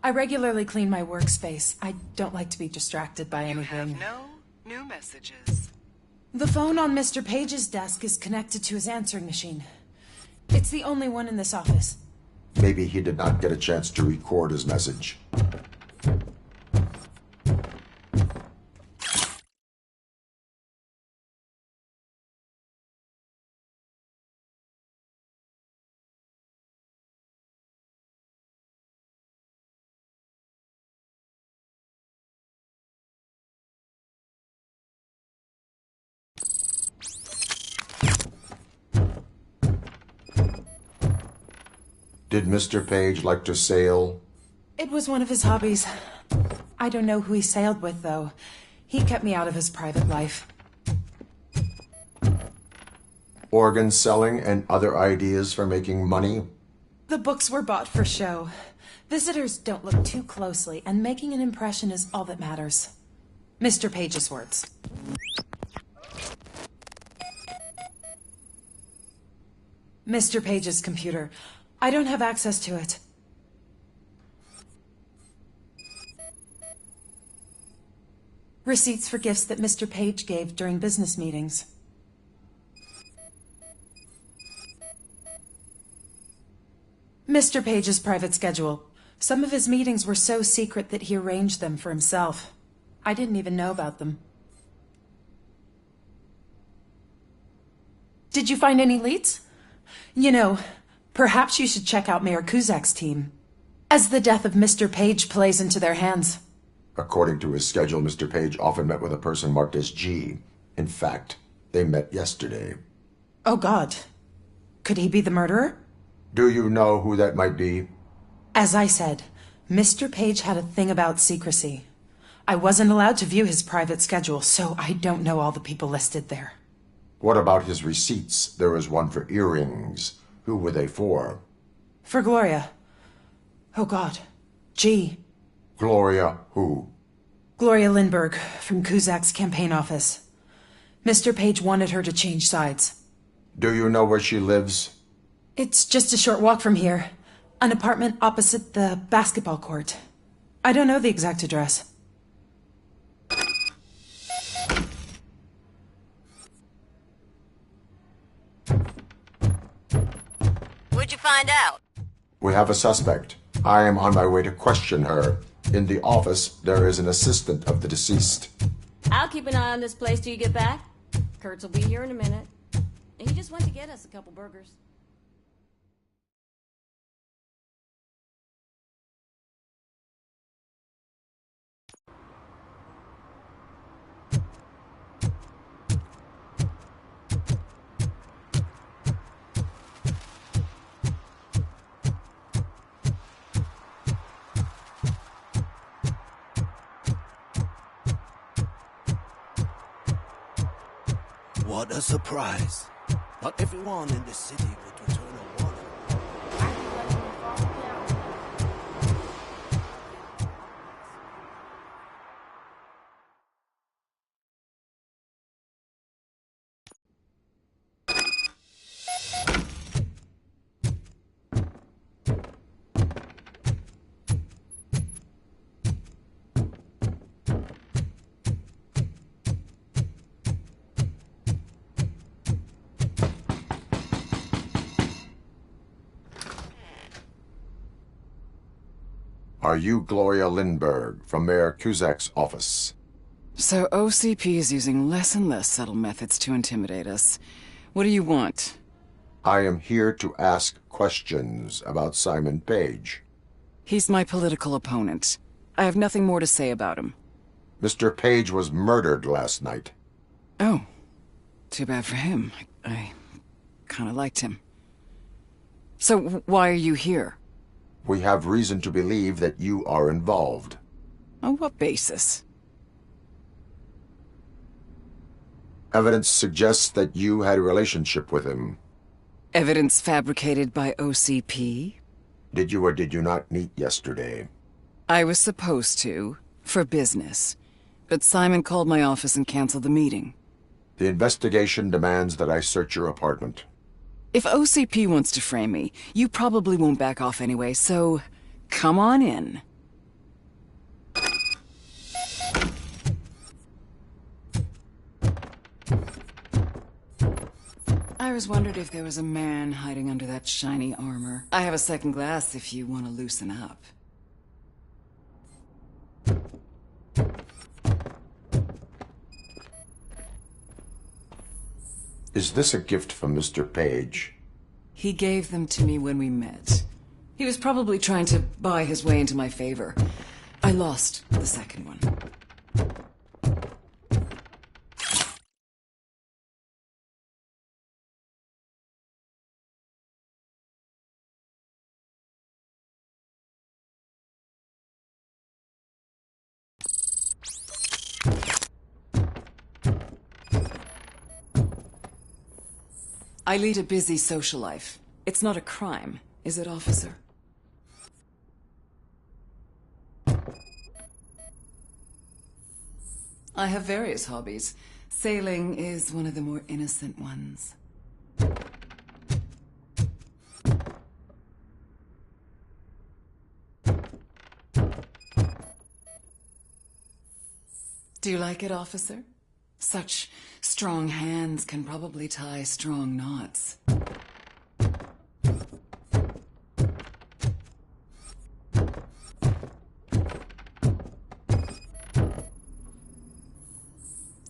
S12: I regularly clean my workspace. I don't like to be distracted by anything.
S18: You have no new messages.
S12: The phone on Mr. Page's desk is connected to his answering machine. It's the only one in this office.
S6: Maybe he did not get a chance to record his message. Did Mr. Page like to sail?
S12: It was one of his hobbies. I don't know who he sailed with, though. He kept me out of his private life.
S6: Organ selling and other ideas for making money?
S12: The books were bought for show. Visitors don't look too closely, and making an impression is all that matters. Mr. Page's words. Mr. Page's computer. I don't have access to it. Receipts for gifts that Mr. Page gave during business meetings. Mr. Page's private schedule. Some of his meetings were so secret that he arranged them for himself. I didn't even know about them. Did you find any leads? You know, perhaps you should check out Mayor Kuzak's team, as the death of Mr. Page plays into their hands.
S6: According to his schedule, Mr. Page often met with a person marked as G. In fact, they met yesterday.
S12: Oh, God. Could he be the murderer?
S6: Do you know who that might be?
S12: As I said, Mr. Page had a thing about secrecy. I wasn't allowed to view his private schedule, so I don't know all the people listed there.
S6: What about his receipts? There was one for earrings. Who were they for?
S12: For Gloria. Oh, God. G.
S6: Gloria who?
S12: Gloria Lindbergh, from Kuzak's campaign office. Mr. Page wanted her to change sides.
S6: Do you know where she lives?
S12: It's just a short walk from here. An apartment opposite the basketball court. I don't know the exact address.
S16: What'd you find out?
S6: We have a suspect. I am on my way to question her. In the office, there is an assistant of the deceased.
S16: I'll keep an eye on this place till you get back. Kurtz will be here in a minute. He just went to get us a couple burgers.
S21: What a surprise. Not everyone in the city would return a warning.
S6: Are you Gloria Lindbergh from Mayor Cusack's office?
S8: So OCP is using less and less subtle methods to intimidate us. What do you want?
S6: I am here to ask questions about Simon Page.
S8: He's my political opponent. I have nothing more to say about him.
S6: Mr. Page was murdered last night.
S8: Oh. Too bad for him. I kinda liked him. So why are you here?
S6: We have reason to believe that you are involved.
S8: On what basis?
S6: Evidence suggests that you had a relationship with him.
S8: Evidence fabricated by OCP?
S6: Did you or did you not meet yesterday?
S8: I was supposed to, for business. But Simon called my office and canceled the meeting.
S6: The investigation demands that I search your apartment.
S8: If OCP wants to frame me, you probably won't back off anyway, so come on in. I was wondering if there was a man hiding under that shiny armor. I have a second glass if you want to loosen up.
S6: Is this a gift from Mr. Page?
S8: He gave them to me when we met. He was probably trying to buy his way into my favor. I lost the second one. I lead a busy social life. It's not a crime, is it, officer? I have various hobbies. Sailing is one of the more innocent ones. Do you like it, officer? Such strong hands can probably tie strong knots.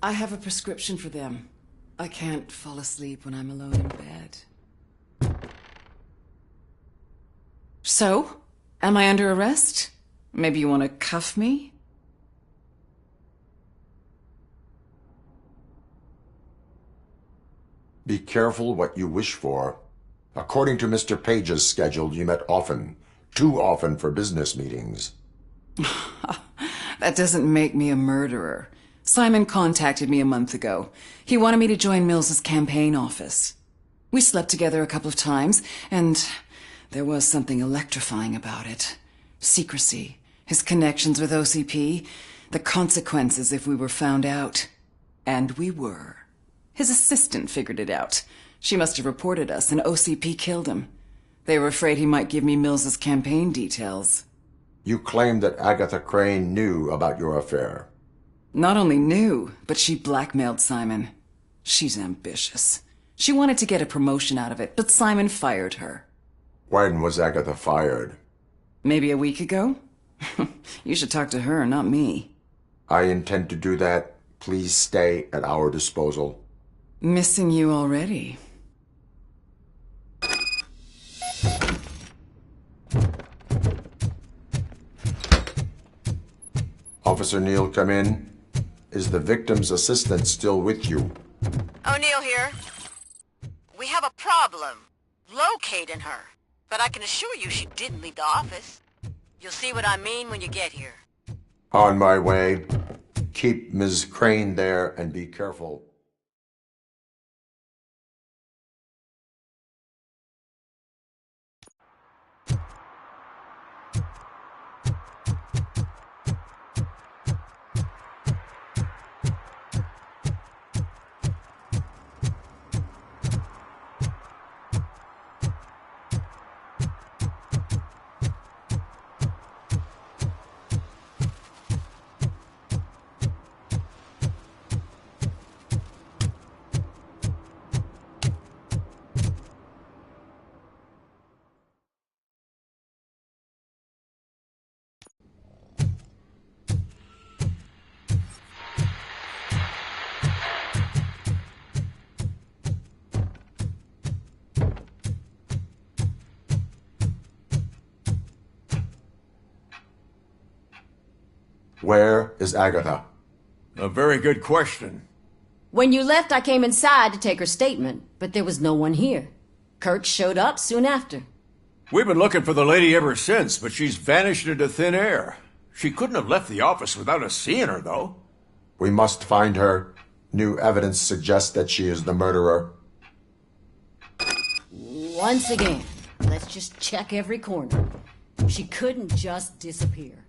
S8: I have a prescription for them. I can't fall asleep when I'm alone in bed. So, am I under arrest? Maybe you want to cuff me?
S6: Be careful what you wish for. According to Mr. Page's schedule, you met often. Too often for business meetings.
S8: That doesn't make me a murderer. Simon contacted me a month ago. He wanted me to join Mills's campaign office. We slept together a couple of times, and there was something electrifying about it. Secrecy, his connections with OCP, the consequences if we were found out. And we were. His assistant figured it out. She must have reported us, and OCP killed him. They were afraid he might give me Mills's campaign details.
S6: You claim that Agatha Crane knew about your affair.
S8: Not only knew, but she blackmailed Simon. She's ambitious. She wanted to get a promotion out of it, but Simon fired her.
S6: When was Agatha fired?
S8: Maybe a week ago? You should talk to her, not me.
S6: I intend to do that. Please stay at our disposal.
S8: Missing you already.
S6: Officer Neal, come in. Is the victim's assistant still with you?
S9: O'Neill here. We have a problem locating her, but I can assure you she didn't leave the office. You'll see what I mean when you get here.
S6: On my way. Keep Ms. Crane there and be careful. Where is Agatha?
S14: A very good question.
S16: When you left, I came inside to take her statement, but there was no one here. Kirk showed up soon after.
S14: We've been looking for the lady ever since, but she's vanished into thin air. She couldn't have left the office without us seeing her, though.
S6: We must find her. New evidence suggests that she is the murderer.
S16: Once again, let's just check every corner. She couldn't just disappear.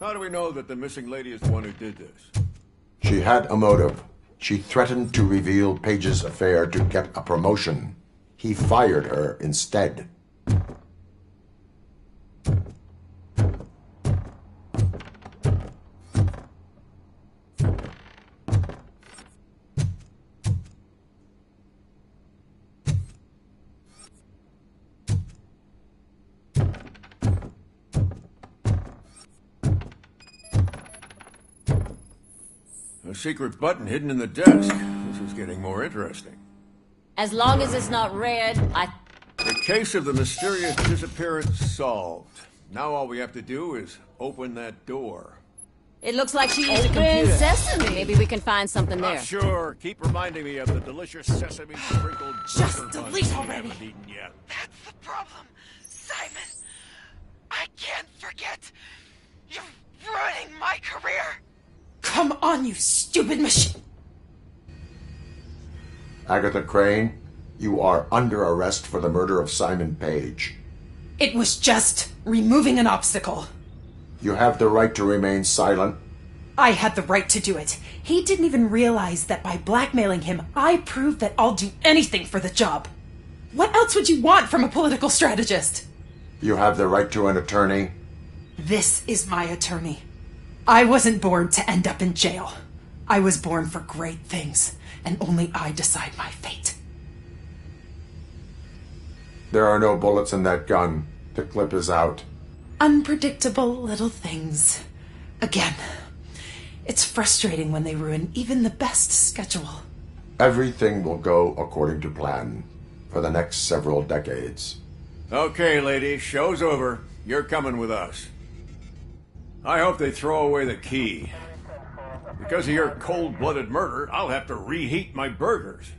S14: How do we know that the missing lady is the one who did this?
S6: She had a motive. She threatened to reveal Page's affair to get a promotion. He fired her instead.
S14: A secret button hidden in the desk. This is getting more interesting.
S16: As long as it's not red,
S14: The case of the mysterious disappearance solved. Now all we have to do is open that door.
S16: It looks like she used a computer. Sesame. Maybe we can find something there.
S14: Sure. Keep reminding me of the delicious sesame sprinkled.
S12: Just delete already.
S18: That's the problem, Simon. I can't forget. You're ruining my career.
S12: Come on, you stupid machine.
S6: Agatha Crane, you are under arrest for the murder of Simon Page.
S12: It was just removing an obstacle.
S6: You have the right to remain silent.
S12: I had the right to do it. He didn't even realize that by blackmailing him, I proved that I'll do anything for the job. What else would you want from a political strategist?
S6: You have the right to an attorney.
S12: This is my attorney. I wasn't born to end up in jail. I was born for great things, and only I decide my fate.
S6: There are no bullets in that gun. The clip is out.
S12: Unpredictable little things. Again, it's frustrating when they ruin even the best schedule.
S6: Everything will go according to plan for the next several decades.
S14: Okay, lady, show's over. You're coming with us. I hope they throw away the key. Because of your cold-blooded murder, I'll have to reheat my burgers.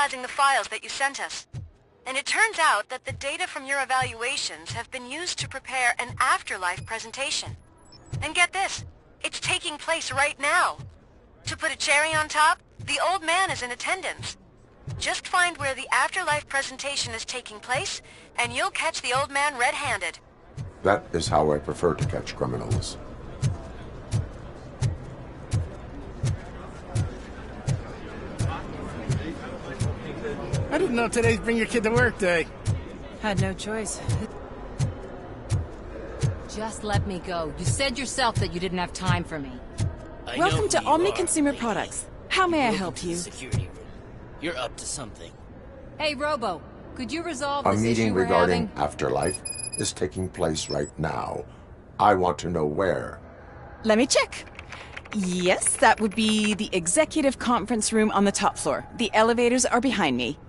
S9: analyzing the files that you sent us. And it turns out that the data from your evaluations have been used to prepare an afterlife presentation. And get this, it's taking place right now. To put a cherry on top, the old man is in attendance. Just find where the afterlife presentation is taking place, and you'll catch the old man red-handed.
S6: That is how I prefer to catch criminals.
S19: I didn't know today's Bring Your Kid to Work Day.
S12: Had no choice.
S5: Just let me go. You said yourself that you didn't have time for me.
S15: Welcome to Omni Consumer Products. How may I help you?
S22: Security room. You're up to something.
S5: Hey, Robo, could you resolve
S6: A
S5: this
S6: meeting
S5: issue we're
S6: regarding
S5: having?
S6: afterlife is taking place right now. I want to know where.
S15: Let me check. Yes, that would be the executive conference room on the top floor. The elevators are behind me.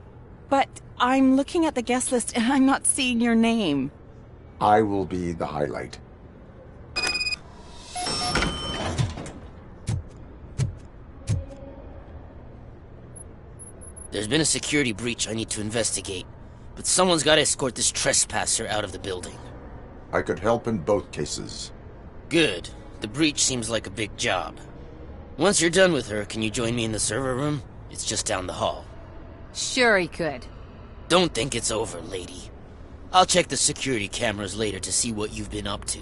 S15: But I'm looking at the guest list and I'm not seeing your name.
S6: I will be the highlight.
S22: There's been a security breach I need to investigate, but someone's got to escort this trespasser out of the building.
S6: I could help in both cases.
S22: Good. The breach seems like a big job. Once you're done with her, can you join me in the server room? It's just down the hall.
S5: Sure he could.
S22: Don't think it's over, lady. I'll check the security cameras later to see what you've been up to.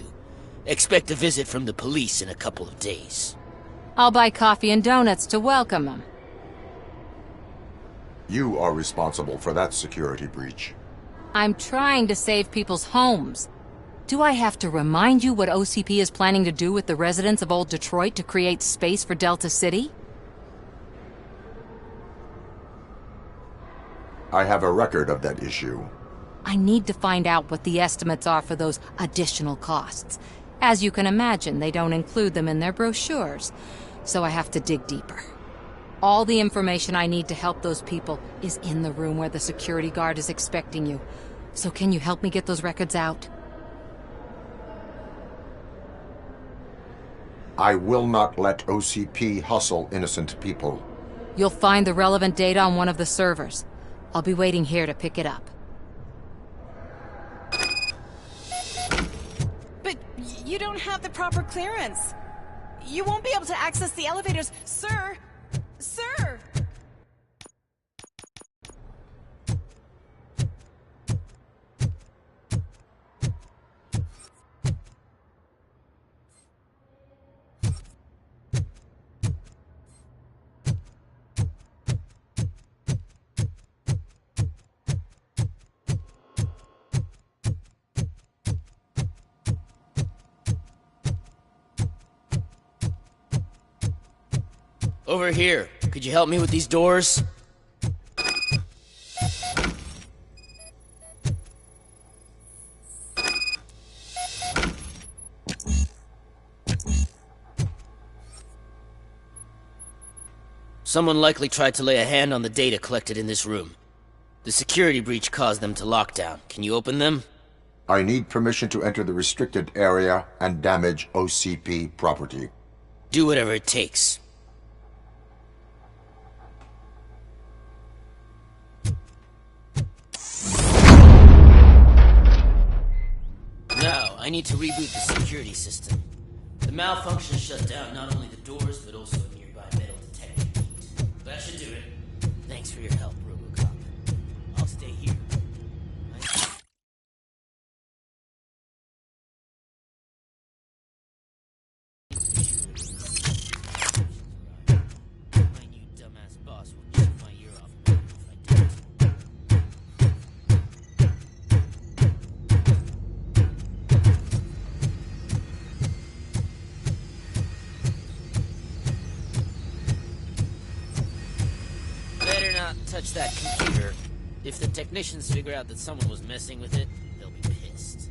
S22: Expect a visit from the police in a couple of days.
S5: I'll buy coffee and donuts to welcome him.
S6: You are responsible for that security breach.
S5: I'm trying to save people's homes. Do I have to remind you what OCP is planning to do with the residents of Old Detroit to create space for Delta City?
S6: I have a record of that issue.
S5: I need to find out what the estimates are for those additional costs. As you can imagine, they don't include them in their brochures, so I have to dig deeper. All the information I need to help those people is in the room where the security guard is expecting you. So can you help me get those records out?
S6: I will not let OCP hustle innocent people.
S5: You'll find the relevant data on one of the servers. I'll be waiting here to pick it up.
S15: But you don't have the proper clearance. You won't be able to access the elevators, sir. Sir!
S22: Over here. Could you help me with these doors? Someone likely tried to lay a hand on the data collected in this room. The security breach caused them to lock down. Can you open them?
S6: I need permission to enter the restricted area and damage OCP property.
S22: Do whatever it takes. Now, I need to reboot the security system. The malfunction shut down not only the doors, but also a nearby metal detector gate. That should do it. Thanks for your help, Robocop. I'll stay here. My new dumbass boss will chew my ear off if I don't. Better not touch that computer. If the technicians figure out that someone was messing with it, they'll be pissed.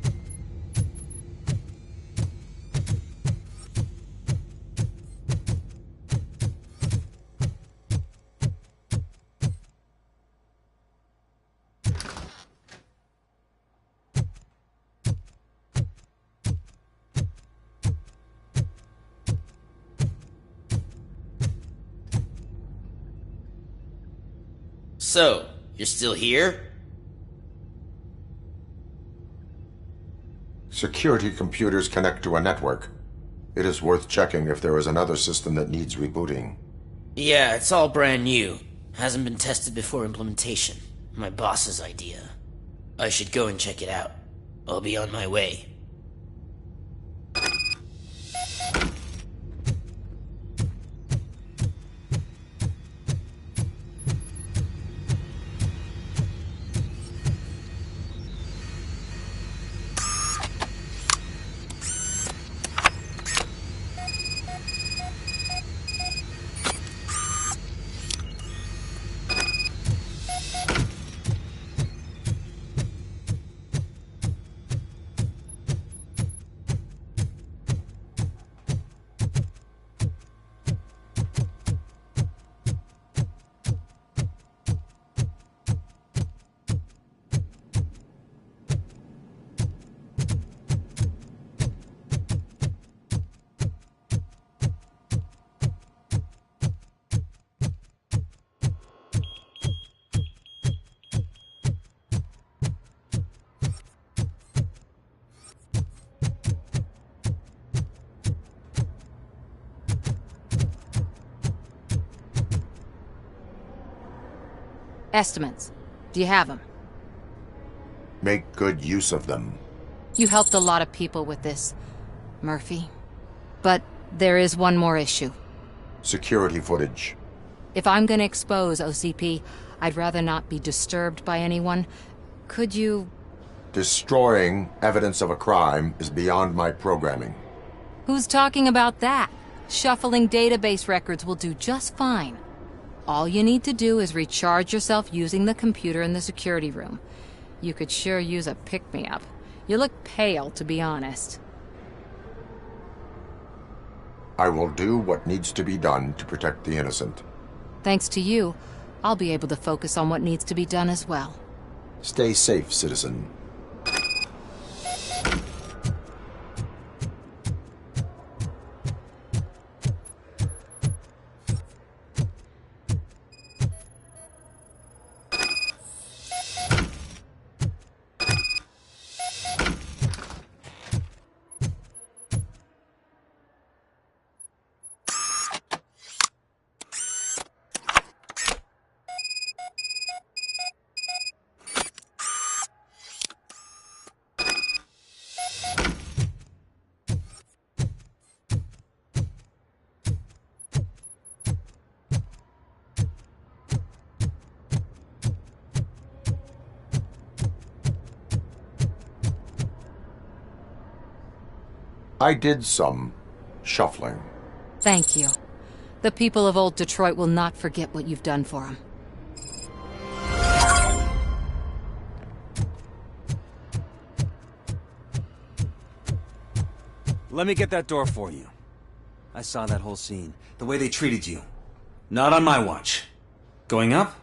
S22: So, you're still here?
S6: Security computers connect to a network. It is worth checking if there is another system that needs rebooting.
S22: Yeah, it's all brand new. Hasn't been tested before implementation. My boss's idea. I should go and check it out. I'll be on my way.
S5: Estimates. Do you have them?
S6: Make good use of them.
S5: You helped a lot of people with this, Murphy. But there is one more issue.
S6: Security footage.
S5: If I'm gonna expose OCP, I'd rather not be disturbed by anyone. Could you...
S6: Destroying evidence of a crime is beyond my programming.
S5: Who's talking about that? Shuffling database records will do just fine. All you need to do is recharge yourself using the computer in the security room. You could sure use a pick-me-up. You look pale, to be honest.
S6: I will do what needs to be done to protect the innocent.
S5: Thanks to you, I'll be able to focus on what needs to be done as well.
S6: Stay safe, citizen. I did some shuffling.
S5: Thank you. The people of old Detroit will not forget what you've done for them.
S3: Let me get that door for you. I saw that whole scene. The way they treated you. Not on my watch. Going up?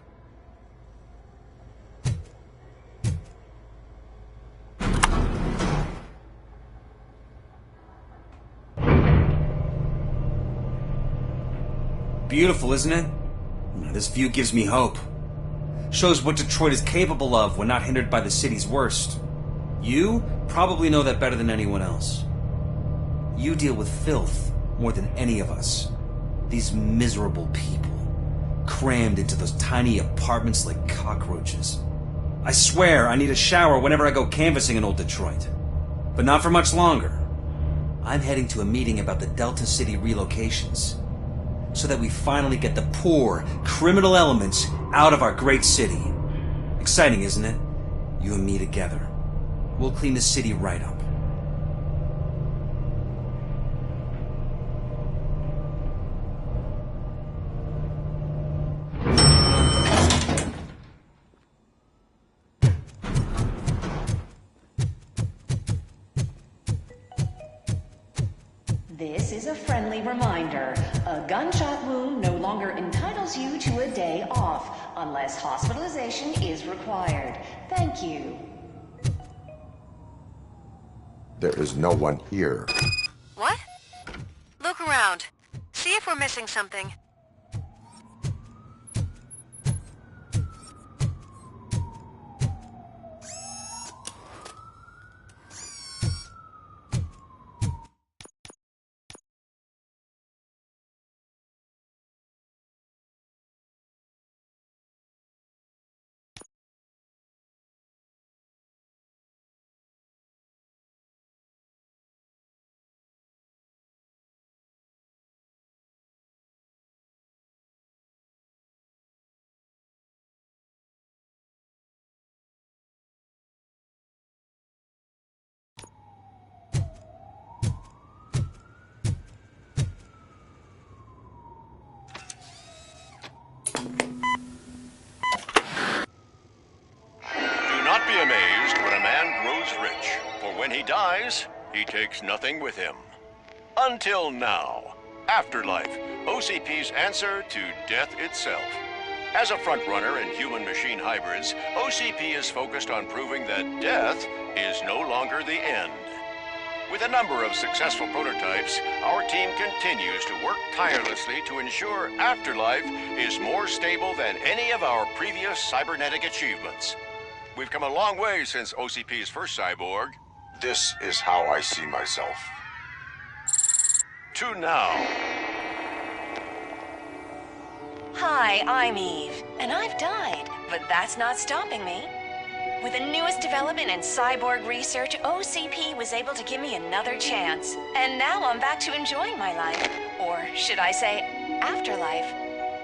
S3: Beautiful, isn't it? This view gives me hope. Shows what Detroit is capable of when not hindered by the city's worst. You probably know that better than anyone else. You deal with filth more than any of us. These miserable people, crammed into those tiny apartments like cockroaches. I swear I need a shower whenever I go canvassing in old Detroit. But not for much longer. I'm heading to a meeting about the Delta City relocations, so that we finally get the poor, criminal elements out of our great city. Exciting, isn't it? You and me together. We'll clean the city right up.
S13: This is a friendly reminder. A gunshot wound no longer entitles you to a day off, unless hospitalization is required. Thank you.
S6: There is no one here.
S9: What? Look around. See if we're missing something.
S14: when he dies, he takes nothing with him. Until now. Afterlife, OCP's answer to death itself. As a frontrunner in human-machine hybrids, OCP is focused on proving that death is no longer the end. With a number of successful prototypes, our team continues to work tirelessly to ensure Afterlife is more stable than any of our previous cybernetic achievements. We've come a long way since OCP's first cyborg.
S6: This is how I see myself.
S14: To now.
S2: Hi, I'm Eve, and I've died, but that's not stopping me. With the newest development in cyborg research, OCP was able to give me another chance. And now I'm back to enjoying my life. Or should I say, afterlife.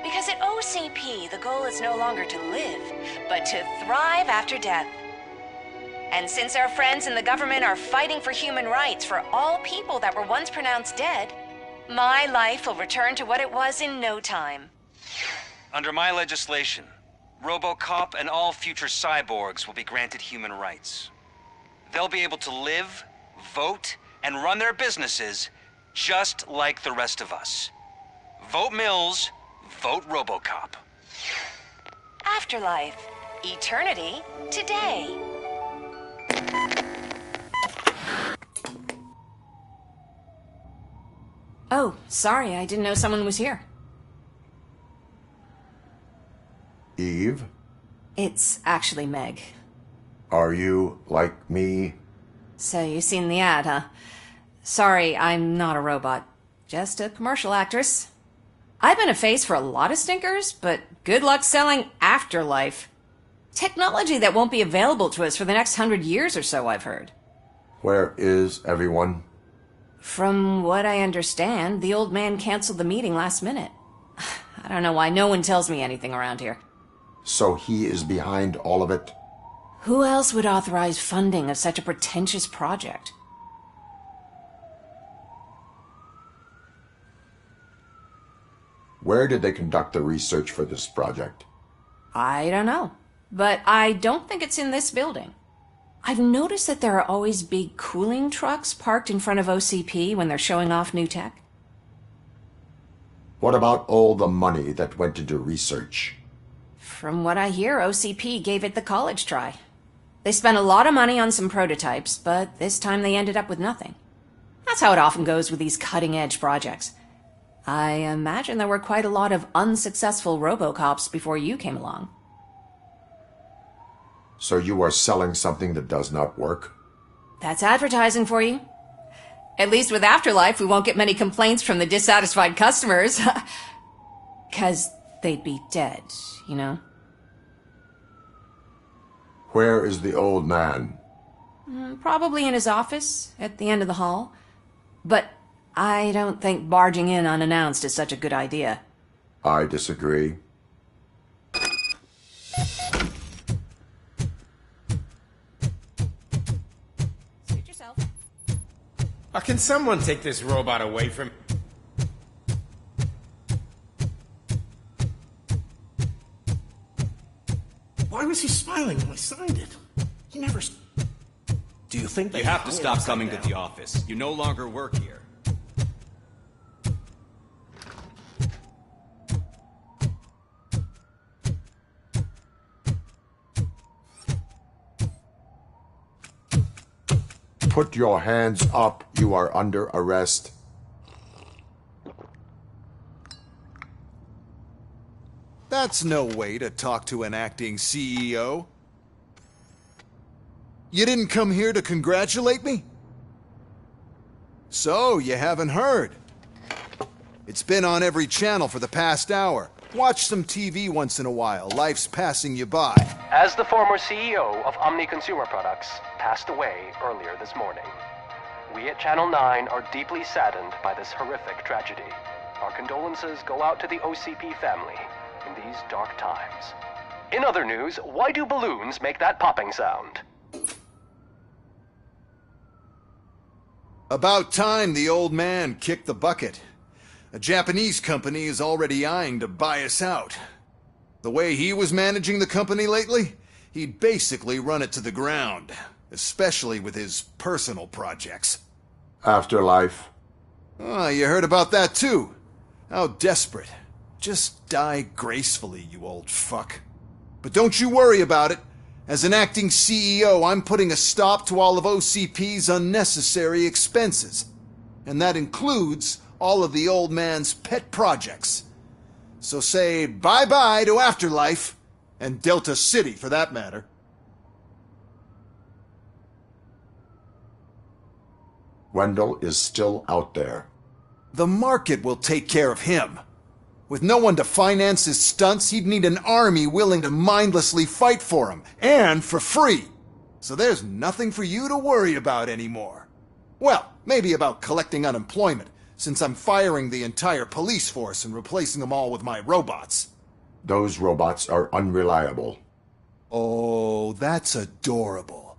S2: Because at OCP, the goal is no longer to live, but to thrive after death. And since our friends in the government are fighting for human rights for all people that were once pronounced dead, my life will return to what it was in no time.
S3: Under my legislation, Robocop and all future cyborgs will be granted human rights. They'll be able to live, vote, and run their businesses just like the rest of us. Vote Mills, vote Robocop.
S2: Afterlife. Eternity. Today.
S4: Oh, sorry, I didn't know someone was here.
S6: Eve?
S4: It's actually Meg.
S6: Are you like me?
S4: So you've seen the ad, huh? Sorry, I'm not a robot. Just a commercial actress. I've been a face for a lot of stinkers, but good luck selling Afterlife. Technology that won't be available to us for the next 100 years or so, I've heard.
S6: Where is everyone?
S4: From what I understand, the old man canceled the meeting last minute. I don't know why no one tells me anything around here.
S6: So he is behind all of it?
S4: Who else would authorize funding of such a pretentious project?
S6: Where did they conduct the research for this project?
S4: I don't know, but I don't think it's in this building. I've noticed that there are always big cooling trucks parked in front of OCP when they're showing off new tech.
S6: What about all the money that went into research?
S4: From what I hear, OCP gave it the college try. They spent a lot of money on some prototypes, but this time they ended up with nothing. That's how it often goes with these cutting-edge projects. I imagine there were quite a lot of unsuccessful Robocops before you came along.
S6: So you are selling something that does not work?
S4: That's advertising for you. At least with Afterlife, we won't get many complaints from the dissatisfied customers. 'Cause they'd be dead, you know?
S6: Where is the old man?
S4: Probably in his office, at the end of the hall. But I don't think barging in unannounced is such a good idea.
S6: I disagree.
S4: Suit yourself.
S7: Can someone take this robot away from... Why was he smiling when I signed it? He never... Do you think they...
S3: You have to stop coming to the office. You no longer work here.
S6: Put your hands up. You are under arrest.
S17: That's no way to talk to an acting CEO. You didn't come here to congratulate me? So, you haven't heard. It's been on every channel for the past hour. Watch some TV once in a while. Life's passing you by.
S20: As the former CEO of Omni Consumer Products passed away earlier this morning, we at Channel 9 are deeply saddened by this horrific tragedy. Our condolences go out to the OCP family in these dark times. In other news, why do balloons make that popping sound?
S17: About time the old man kicked the bucket. A Japanese company is already eyeing to buy us out. The way he was managing the company lately, he'd basically run it to the ground. especially with his personal projects.
S6: Afterlife.
S17: Oh, you heard about that too. How desperate. Just die gracefully, you old fuck. But don't you worry about it. As an acting CEO, I'm putting a stop to all of OCP's unnecessary expenses. And that includes all of the old man's pet projects. So say bye-bye to Afterlife, and Delta City for that matter.
S6: Wendell is still out there.
S17: The market will take care of him. With no one to finance his stunts, he'd need an army willing to mindlessly fight for him, and for free. So there's nothing for you to worry about anymore. Well, maybe about collecting unemployment, since I'm firing the entire police force and replacing them all with my robots.
S6: Those robots are unreliable.
S17: Oh, that's adorable.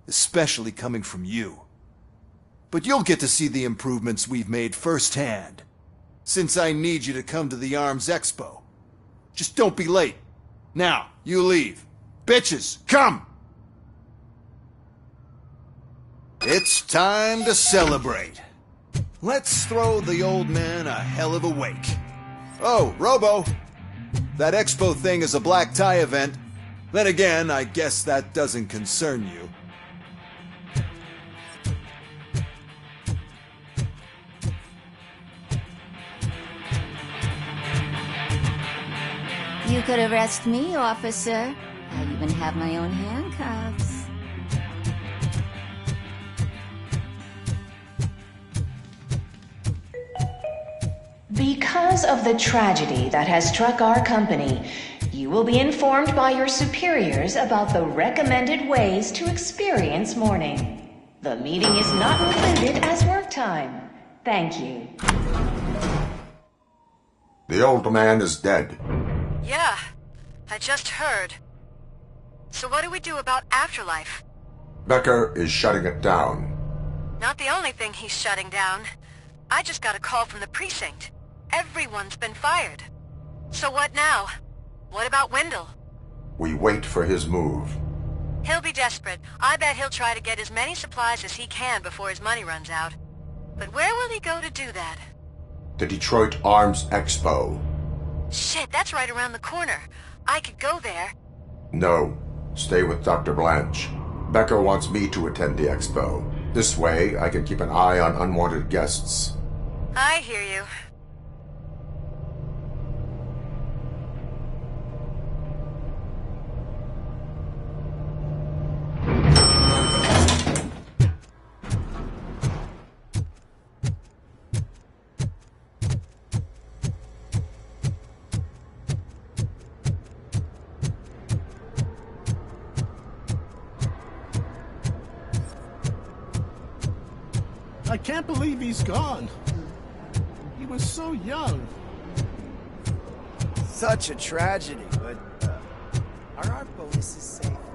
S17: Especially coming from you. But you'll get to see the improvements we've made firsthand. Since I need you to come to the Arms Expo. Just don't be late. Now, you leave. Bitches, come! It's time to celebrate. Let's throw the old man a hell of a wake. Oh, Robo! That expo thing is a black tie event. Then again, I guess that doesn't concern you.
S16: You could arrest me, officer. I even have my own handcuffs.
S13: Because of the tragedy that has struck our company, you will be informed by your superiors about the recommended ways to experience mourning. The meeting is not included as work time. Thank you.
S6: The old man is dead.
S9: Yeah, I just heard. So what do we do about Afterlife?
S6: Becker is shutting it down.
S9: Not the only thing he's shutting down. I just got a call from the precinct. Everyone's been fired. So what now? What about Wendell?
S6: We wait for his move.
S9: He'll be desperate. I bet he'll try to get as many supplies as he can before his money runs out. But where will he go to do that?
S6: The Detroit Arms Expo.
S9: Shit, that's right around the corner. I could go there.
S6: No. Stay with Dr. Blanche. Becker wants me to attend the expo. This way, I can keep an eye on unwanted guests.
S9: I hear you.
S19: I can't believe he's gone. He was so young.
S1: Such a tragedy, but are our bonuses safe?